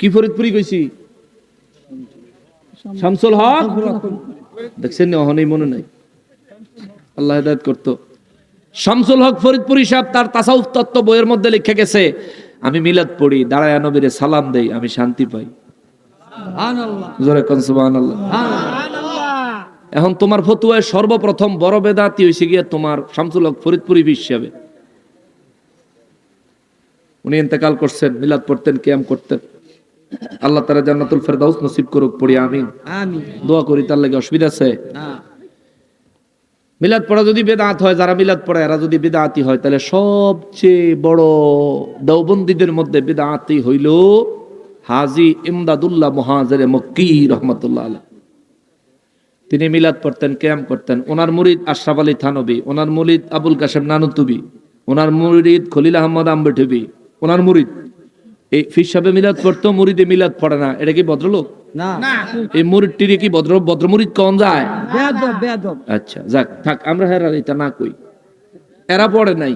কি ফরিদপুরি কইছি, শামসুল হক। দেখছেন অহনেই মনে নাই, আল্লাহ হেদায়েত করতো। শামসুল হক ফরিদপুরি সাহেব তার তাসাউফ তত্ত্ব বইয়ের মধ্যে লিখে গেছে, আমি মিলাদ পড়ি, দাঁড়ায় নবীরে সালাম দেই, আমি শান্তি পাই। সুবহানাল্লাহ, জোরে কোন সুবহানাল্লাহ। এখন তোমার ফতুয়ায় সর্বপ্রথম বড় বেদাতি হইছে গিয়া তোমার শামসুল হক ফরিদপুরি হিসেবে। উনি ইন্তেকাল করছেন, মিলাদ পড়তেন, কিয়াম করতেন। আল্লাহ তাআলা জান্নাতুল ফেরদাউস নসিব করুক, পড়ি আমিন আমিন। দোয়া করি, তার লাগি অসুবিধা আছে না। মিলাদ পড়া যদি বেদাত হয়, যারা মিলাদ পড়ে এরা যদি বিদআতি হয়, তাহলে সবচেয়ে বড় দেওবন্দীদের মধ্যে বিদআতি হইল হাজী ইমদাদুল্লাহ মুহাজির মক্কি রাহমাতুল্লাহ আলাইহি। তিনি মিলাদ পড়তেন, কিয়াম করতেন। ওনার মুরিদ আশরাফ আলী থানবী, ওনার মুরিদ আবুল কাশেম নানুতুবি, ওনার মুরিদ খলিল আহমদ আম্বেঠবি, ওনার মুরিদ। এই ফির সাহেবে মিলাদ পড়তো, মুরিদে মিলাদ পড়ে না, এটা কি ভদ্রলোক না? এই মুরিদটিরে কি ভদ্র মুরিদ কোন যায়? বেয়াদব, বেয়াদব। আচ্ছা যাক, থাক, আমরা হেরা এটা না কই। এরা পড়ে নাই,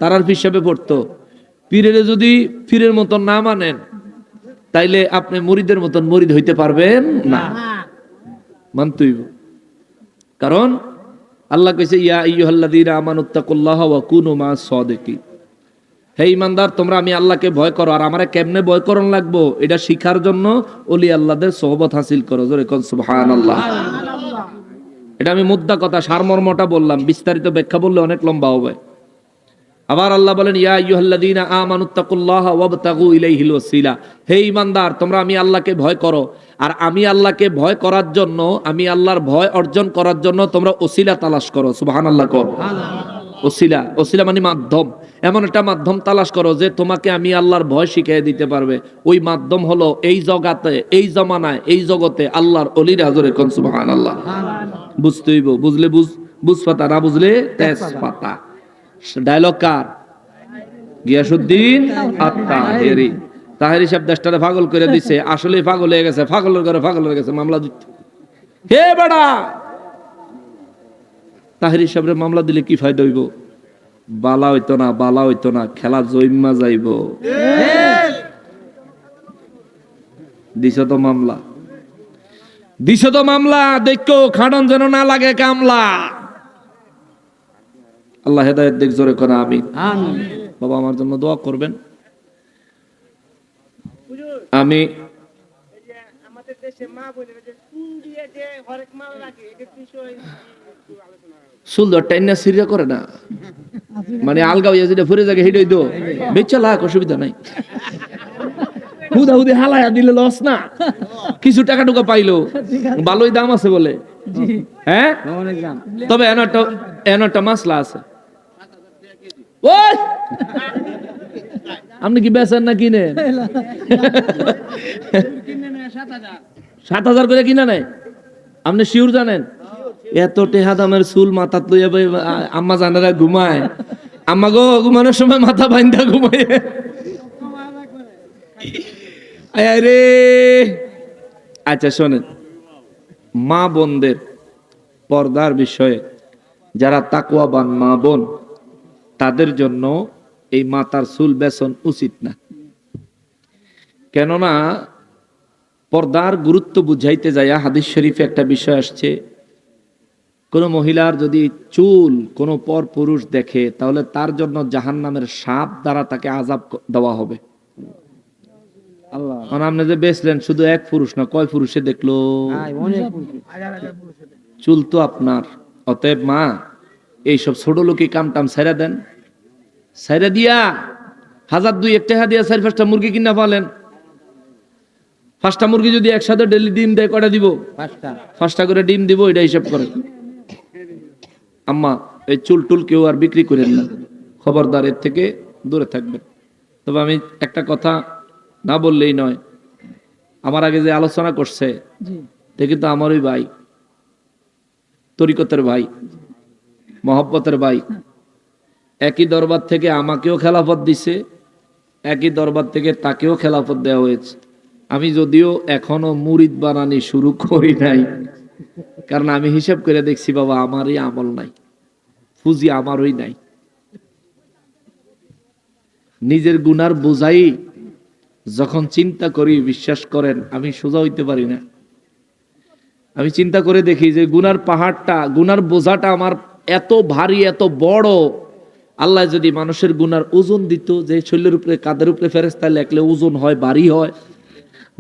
তারার ফির সাহেবে পড়তো। পীরের যদি পীরের মতন না মানেন, তাইলে আপনি মুরিদের মতন মুরিদ হইতে পারবেন না, মানতেই। কারণ আল্লাহ কইছে, ইয়া আইয়ুহাল্লাযীনা আমানুত্তাকুল্লাহা ওয়া কুনু মা'আস সাদিকিন। হে ঈমানদার, তোমরা আমি আল্লাহকে ভয় করো, আর আমারে কেমনে ভয় করন লাগবো এটা শিখার জন্য ওলি আল্লাহদের সোহবত হাসিল করো। জোরে কোন সুবহানাল্লাহ। এটা আমি মুদ্দা কথা, সারমর্মটা বললাম, বিস্তারিত ব্যাখ্যা বললে অনেক লম্বা হবে। আবার আল্লাহ বলেন, ইয়া আইয়ুহাল্লাযীনা আমানুত্তাকুল্লাহা ওয়াবতাগু ইলাইহিল ওয়াসিলা। হে ঈমানদার, তোমরা আমি আল্লাহকে ভয় করো, আর আমি আল্লাহকে ভয় করার জন্য, আমি আল্লাহর ভয় অর্জন করার জন্য তোমরা ওসিলা তালাশ করো। সুবহানাল্লাহ কর। ওসিলা, ওসিলা মানে মাধ্যম। এমন একটা মাধ্যম তালাশ করো যে তোমাকে আমি আল্লাহর ভয় শিখিয়ে দিতে পারবে। ওই মাধ্যম হলো এই জগতে, এই জমানায়, এই জগতে আল্লাহর ওলিরা। জোরে কোন সুবহানাল্লাহ। বুঝতে হইব, বুঝলে বুঝ পাতা, না বুঝলে তেজ পাতা। ডায়লগ কার? গিয়াসউদ্দিন আত-তাহেরি। তাহেরি সাহেব দেশটারে পাগল করে দিছে, আসলে পাগল হয়ে গেছে, পাগলের ঘরে পাগল হয়ে গেছে, মামলা দিতে। হে বেটা, তাহেরি সাহেবের মামলা দিলে কি ফায়দা হইব? বালা হইতো না, বালা হইতো না, খেলা জৈম্মা যাইব। দিছো তো মামলা, দিছো তো মামলা, দেখো খাড়ন যেন না লাগে কামলা। আল্লাহ হেদায়েত দিক, জোরে করে আমিন। বাবা আমার জন্য দোয়া করবেন। আমি আমাদের দেশে মা বোনেরা যে চুল দিয়ে যে হরেক মাল রাখে এটার বিষয়ে একটু আলোচনা করো। চুল টাইনা সিরিয়া করে না, মানে আলগা হইয়া যেটা ফুরে যাকে হেঁটে তো বেচা লাখ, অসুবিধা নাই। হুদা হুদি হালায়া দিলে লস না, কিছু টাকা টুকা পাইলো, ভালোই দাম আছে বলে। হ্যাঁ, তবে এন একটা মাসলা আছে। ওই আপনি কি বেচেন না কিনেন? 7,000 করে কিনা নেয়, আপনি শিওর জানেন? এত টেহা দামের চুল মাথা লইয়া আম্মা জানারা ঘুমায়, আম্মা গো ঘুমানোর সময় মাথা বাইন্ধা ঘুমায় রে। আচ্ছা শোনেন, মা বোনদের পর্দার বিষয়ে যারা তাকওয়াবান মা বোন, তাদের জন্য এই মাথার চুল বেচন উচিত না। কেননা পর্দার গুরুত্ব বুঝাইতে যাইয়া হাদিস শরীফে একটা বিষয় আসছে, কোন মহিলার যদি চুল কোন পর পুরুষ দেখে তাহলে তার জন্য জাহান্নামের সাপ দ্বারা তাকে আযাব দেওয়া হবে। আল্লাহ, আপনি যে বেচলেন শুধু এক পুরুষ না, কয় পুরুষে দেখলো? চুল তো আপনার। অতএব মা, এইসব ছোট লোকই কামটাম ছাইরা দেন, ছাইরা দিয়া 1,000-2,1 টাকা দিয়া 4-5টা মুরগি কিনা পালেন। 5টা মুরগি যদি একসাথে ডেলি ডিম দেয়, কয়টা দিব? 5টা করে ডিম দিব, এটা হিসাব করেন। আম্মা, এই চুল টুল কেউ আর বিক্রি করেন না, খবরদার, এর থেকে দূরে থাকবেন। তবে আমি একটা কথা না বললেই নয়, আমার আগে যে আলোচনা করছে সে কিন্তু আমারই ভাই, তরিকতের ভাই, মহব্বতের ভাই। একই দরবার থেকে আমাকেও খেলাফত দিছে, একই দরবার থেকে তাকেও খেলাফত দেওয়া হয়েছে। আমি যদিও এখনো মুরিদ বানানি শুরু করি নাই, কারণ আমি হিসাব করে দেখছি বাবা আমারই আমল নাই, ফুজি আমারই নাই। নিজের গুনার বোঝাই যখন চিন্তা করি, বিশ্বাস করেন আমি সোজা হইতে পারি না। আমি চিন্তা করে দেখি যে গুনার পাহাড়টা, গুনার বোঝাটা আমার এত ভারী, এত বড়। আল্লাহ যদি মানুষের গুনার ওজন দিত, যে শরীরের উপরে, কাদের উপরে ফেরেশতা লেখলে ওজন হয়, ভারী হয়,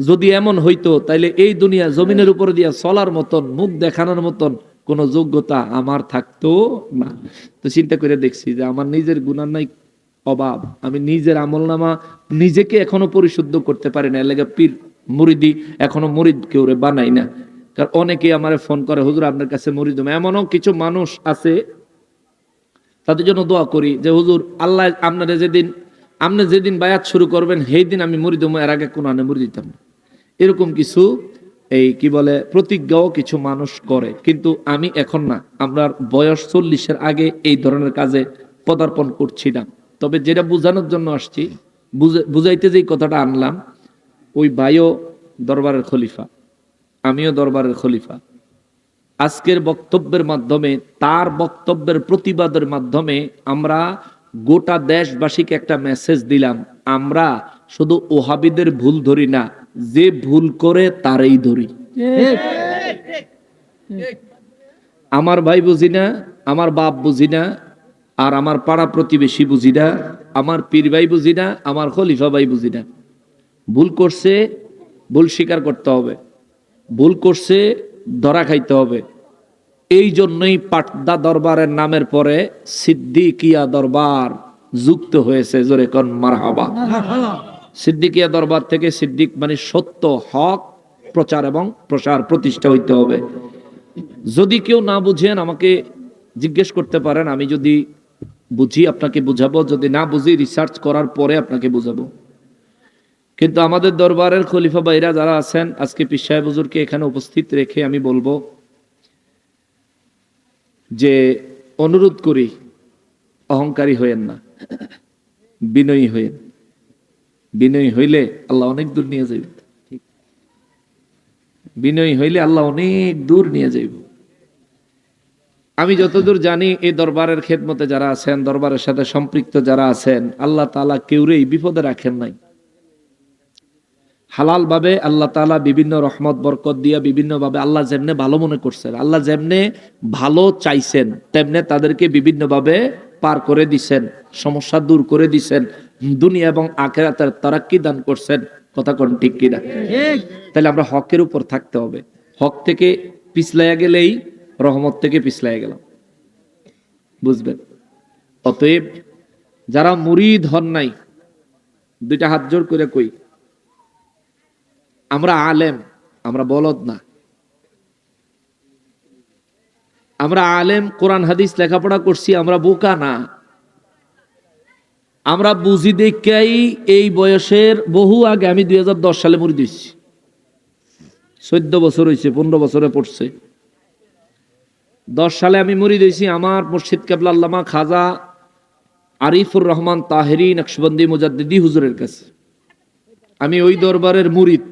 যদি এমন হইতো তাইলে এই দুনিয়া জমিনের উপর দিয়া চলার মতন, মুখ দেখানোর মতন কোন যোগ্যতা আমার থাকতো না। তো চিন্তা করে দেখছি যে আমার নিজের গুনার নাই অভাব, আমি নিজের আমলনামা নিজেকে এখনো পরিশুদ্ধ করতে পারি না। এর লাগি পীর মুরিদি এখনো মুরিদ কেউ বানাই না। কারণ অনেকেই আমারে ফোন করে, হুজুর আপনার কাছে মুরিদ হবো। এমনও কিছু মানুষ আছে, তাদের জন্য দোয়া করি যে হুজুর আল্লাহ আপনি যেদিন বায়াত শুরু করবেন সেই দিন আমি মুরিদ হবো, এর আগে কোনো আনে মুরিদ দিতাম না। এরকম কিছু এই কি বলে প্রতিজ্ঞাও কিছু মানুষ করে, কিন্তু আমি এখন না, আমরা বয়স 40-এর আগে এই ধরনের কাজে পদার্পণ করছি না। তবে যেটা বোঝানোর জন্য আসছি, বুঝাইতে যেই কথাটা আনলাম, ওই ভাইও দরবারের খলিফা, আমিও দরবারের খলিফা। আজকের বক্তব্যের মাধ্যমে, তার বক্তব্যের প্রতিবাদের মাধ্যমে আমরা গোটা দেশবাসীকে একটা মেসেজ দিলাম, আমরা শুধু ওহাবিদের ভুল ধরি না, যে ভুল করে তারই ধরি। আমার ভাই বুঝি না, আমার বাপ বুঝি না, আর আমার পাড়া প্রতিবেশী বুঝি না, আমার পীর ভাই বুঝি না, আমার খলিফা ভাই বুঝি না। ভুল করছে, ভুল স্বীকার করতে হবে, ভুল করছে ধরা খাইতে হবে। এই জন্যই পাটদা দরবারের নামের পরে সিদ্দিকিয়া দরবার যুক্ত হয়েছে। জোরে কোন মারহাবা। সিদ্দিকিয়া দরবার থেকে, সিদ্দিক মানে সত্য, হক প্রচার এবং প্রসার প্রতিষ্ঠা হইতে হবে। যদি কেউ না বুঝেন আমাকে জিজ্ঞেস করতে পারেন, আমি যদি বুঝি আপনাকে বুঝাবো, যদি না বুঝি রিসার্চ করার পরে আপনাকে বুঝাবো। কিন্তু আমাদের দরবারের খলিফা ভাইরা যারা আছেন, আজকে পীর সাহেব হুজুরকে এখানে উপস্থিত রেখে আমি বলবো যে অনুরোধ করি, অহংকারী হইেন না, বিনয়ী হইেন। বিনয়ী হইলে আল্লাহ অনেক দূর নিয়ে যাইব। বিনয়ী হইলে আল্লাহ অনেক দূর নিয়ে যাইব। আমি যতদূর জানি, এই দরবারের খেদমতে যারা আছেন, দরবারের সাথে সম্পৃক্ত যারা আছেন, আল্লাহ তাআলা কেউরেই বিপদে রাখেন নাই। হালাল ভাবে আল্লাহ তাআলা বিভিন্ন রহমত বরকত দিয়া বিভিন্ন ভাবে আল্লাহ যেমনে ভালো মনে করছেন, আল্লাহ যেমনে ভালো চাইছেন তেমনে তাদেরকে বিভিন্ন ভাবে পার করে দিছেন, সমস্যা দূর করে দিছেন, দুনিয়া এবং আখিরাতের তারাক্কি দান করছেন। কথা কোন ঠিক কিনা? তাহলে আমরা হকের উপর থাকতে হবে। হক থেকে পিছলাইয়া গেলেই রহমত থেকে পিছলাইয়া গেলাম, বুঝবেন? অতএব যারা মুরিদ হন নাই, দুইটা হাত জোর করে কই, আমরা আলেম, আমরা বলদ না। আমরা আলেম, কোরআন হাদিস লেখাপড়া করছি, আমরা বোকা না। আমরা বুঝি দেখাই এই বয়সের বহু আগে, আমি 2010 সালে মুরিদ হইছি, 14 বছর হয়েছে, 15 বছরে পড়ছে। 10 সালে আমি মুরিদ হইছি আমার মুর্শিদ কেবলা আল্লামা খাজা আরিফুর রহমান তাহেরি নকশবন্দি মুজাদ্দিদি হুজুরের কাছে। আমি ওই দরবারের মুরিদ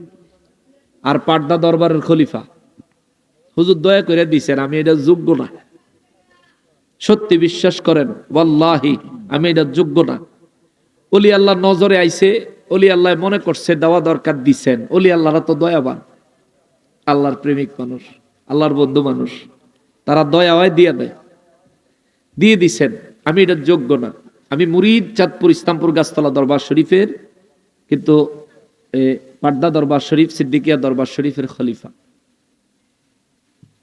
আর পাটদা দরবারের খলিফা। হুজুর দয়া করে দিছেন, আমি এটা যোগ্য না, সত্যি বিশ্বাস করেন, ওয়াল্লাহি আমি এটা যোগ্য না। ওলি আল্লাহ নজরে আইছে, ওলি আল্লাহ মনে করছে দেওয়া দরকার, দিছেন। ওলি আল্লাহরা তো দয়াবান, আল্লাহর প্রেমিক মানুষ, আল্লাহর বন্ধু মানুষ, তারা দয়া হয় দিয়ে দেয়, দিয়ে দিছেন। আমি এটা যোগ্য না। আমি মুরিদ চাঁদপুর ইসলামপুর গাছতলা দরবার শরীফের, কিন্তু পাটদা দরবার শরীফ সিদ্দিকিয়া দরবার শরীফের খলিফা।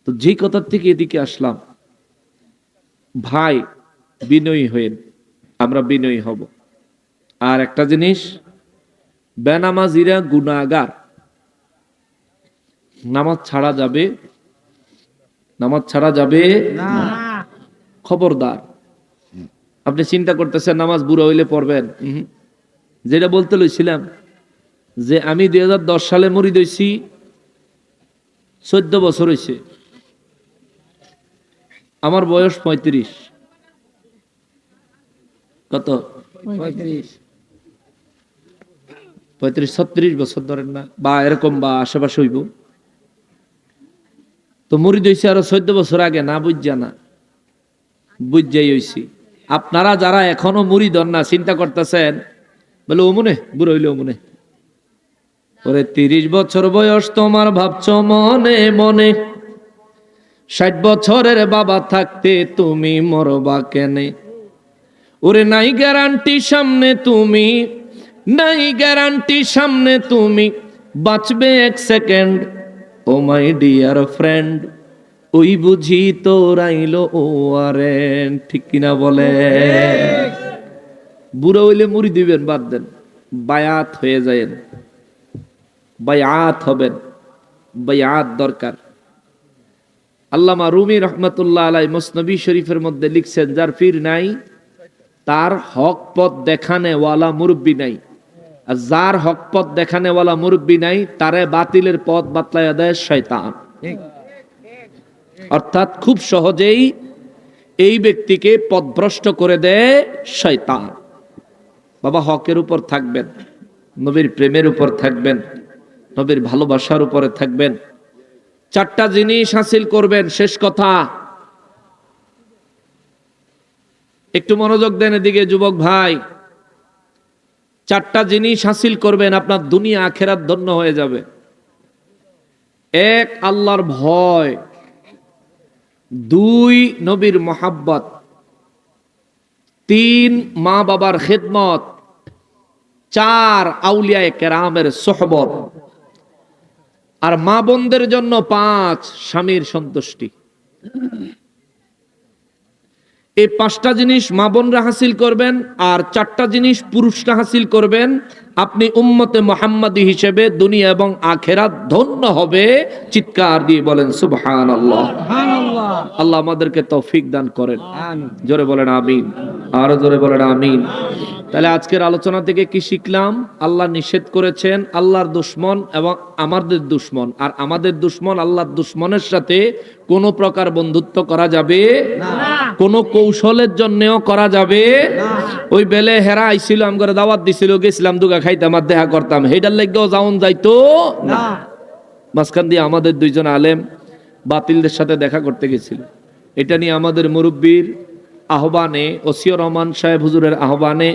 তো যেই কথার থেকে এদিকে আসলাম, ভাই বিনয়ী হয়েন, আমরা বিনয়ী হব। আর একটা জিনিস, বেনামাজিরা গুনাহগার, নামাজ ছাড়া যাবে, নামাজ ছাড়া যাবে না, খবরদার। আপনি চিন্তা করতেছেন নামাজ বুড়া হইলে পড়বেন, যেটা বলতে লইছিলাম যে আমি 2010 সালে মুরিদ হইছি, 14 বছর হইছে, আমার বয়স 35। কত? 35-36 বছর ধরেন না, বা এরকম, বা আশেপাশে হইব। তো মুরিদ হইছে আরো 14 বছর আগে, না বুঝা না, বুঝাই হইছি। আপনারা যারা এখনো মুরিদ হন না, চিন্তা করতেছেন বলে ও মনে বুড়ো হইলে ও মনে, ওরে 30 বছর বয়স তোমার ভাবছ মনে মনে, 60 বছরের বাবা থাকতে তুমি মরবা কেনে? ওরে নাই গ্যারান্টি সামনে তুমি, নাই গ্যারান্টি সামনে তুমি বাঁচবে 1 second. Oh my dear friend, ওই বুঝি তোর আইলো ও আরে, ঠিক কিনা বলে? বুড়ো হইলে মুড়ি দিবেন, বাদ দেন, বায়াত হয়ে যায়েন, বায়াত হবেন, বায়াত দরকার। আল্লামা রুমি রহমতুল্লাহ আলাই মসনবী শরীফের মধ্যে লিখছেন, যার পীর নাই তার হক পথ দেখানে ওয়ালা মুরব্বী নাই, আর যার হক পথ দেখানে ওয়ালা মুরব্বী নাই তারে বাতিলের পথ বাতলাইয়া দেয় শয়তান। অর্থাৎ খুব সহজেই এই ব্যক্তিকে পথভ্রষ্ট করে দেয় শয়তান। বাবা হকের উপর থাকবেন, নবীর প্রেমের উপর থাকবেন, নবীর ভালোবাসার উপরে থাকবেন। 4টা জিনিস হাসিল করবেন, শেষ কথা। একটু মনোযোগ দেন এদিকে যুবক ভাই। 4টা জিনিস হাসিল করবেন, আপনার দুনিয়া আখেরাত ধন্য হয়ে যাবে। 1, আল্লাহর ভয়। 2, নবীর মহাব্বত। 3, মা বাবার খেদমত। 4, আউলিয়ায়ে কেরামের সোহবত। আর মা বোনদের জন্য 5, স্বামীর সন্তুষ্টি। এই 5টা জিনিস মা বোনরা হাসিল করবেন, আর 4টা জিনিস পুরুষরা হাসিল করবেন। আপনি উম্মতে মুহাম্মাদি হিসেবে দুনিয়া এবং আখেরাত ধন্য হবে। চিৎকার দিয়ে বলেন সুবহানাল্লাহ। আল্লাহ আমাদেরকে তৌফিক দান করেন, জোরে বলেন আমিন, আরো জোরে বলেন আমিন। তাহলে আজকের আলোচনা থেকে কি শিখলাম? আল্লাহ নিষেধ করেছেন আল্লাহর দুশ্মন এবং আমাদের দুশ্মন, আর আমাদের দুশ্মন আল্লাহর দুশ্মনের সাথে কোনো প্রকার বন্ধুত্ব করা যাবে না, কোনো কৌশলের জন্যও করা যাবে না। ওই বেলে হেরা আইছিল, আমগরে দাওয়াত দিছিল, গেছিলাম দুগা খাইতাম আর দেখা করতাম, হেডার লাগেও যাওন যাইতো না। মাঝখান দিয়ে আমাদের 2 জন আলেম বাতিলদের সাথে দেখা করতে গেছিল। এটা নিয়ে আমাদের মুরব্বীর আহ্বানে, ওসিয়র রহমান সাহেব হুজুরের আহ্বানে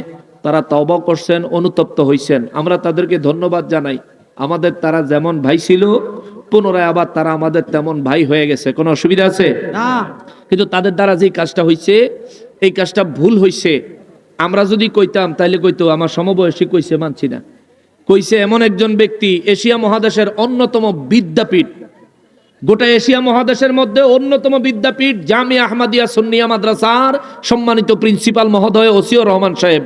তারা তওবা করছেন, অনুতপ্ত হইছেন। আমরা তাদেরকে ধন্যবাদ জানাই। আমাদের তারা যেমন ভাই ছিল পুনরায় আবার তারা আমাদের তেমন ভাই হয়ে গেছে, কোনো অসুবিধা আছে? না। কিন্তু তাদের দ্বারা যে কাজটা হয়েছে এই কাজটা ভুল হয়েছে। আমরা যদি কইতাম তাইলে কইতো আমার সমবয়সী কইছে, মানছি না। কইছে এমন একজন ব্যক্তি, এশিয়া মহাদেশের অন্যতম বিদ্যাপীঠ, গোটা এশিয়া মহাদেশের মধ্যে অন্যতম বিদ্যাপীঠ জামিয়া আহমদিয়া সুন্নিয়া মাদ্রাসার সম্মানিত প্রিন্সিপাল মহোদয় ওসিউর রহমান সাহেব,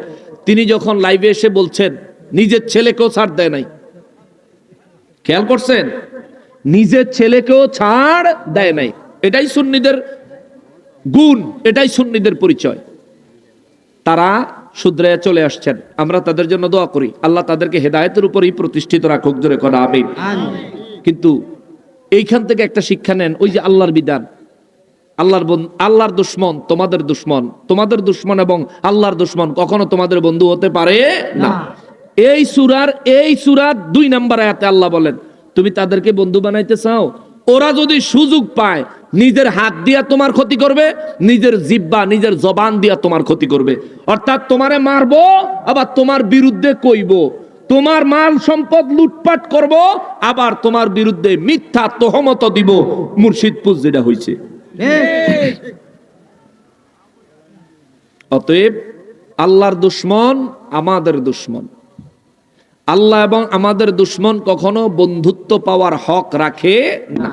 তিনি যখন লাইভে এসে বলছেন নিজের ছেলেকেও ছাড় দেয় নাই। খেয়াল করছেন? নিজের ছেলেকেও ছাড় দেয় নাই। এটাই সুন্নিদের গুণ, এটাই সুন্নিদের পরিচয়। তারা শুধরে চলে আসছেন, আমরা তাদের জন্য দোয়া করি, আল্লাহ তাদেরকে হেদায়েতের উপরই প্রতিষ্ঠিত রাখুক, জোরে করা আমিন। কিন্তু এইখান থেকে একটা শিক্ষা নেন, ওই যে আল্লাহর বিধান, আল্লাহর দুশ্মন তোমাদের দুশ্মন, তোমাদের দুশ্মন এবং আল্লাহর দুশ্মন কখনো তোমাদের বন্ধু হতে পারে না। এই সূরার 2 নম্বর আয়াতে আল্লাহ বলেন, তুমি তাদেরকে বন্ধু বানাইতে চাও, ওরা যদি সুযোগ পায় নিজের হাত দিয়া তোমার ক্ষতি করবে, নিজের জিহ্বা নিজের জবান দিয়া তোমার ক্ষতি করবে। অর্থাৎ তোমারে মারবো, আবার তোমার বিরুদ্ধে কইব, তোমার মাল সম্পদ লুটপাট করব, আবার তোমার বিরুদ্ধে মিথ্যা তহমত দিব। মুর্শিদপুর যেটা হয়েছে। অতএব আল্লাহর দুশ্মন আমাদের দুশ্মন। আল্লাহ এবং আমাদের দুশ্মন কখনো বন্ধুত্ব পাওয়ার হক রাখে না।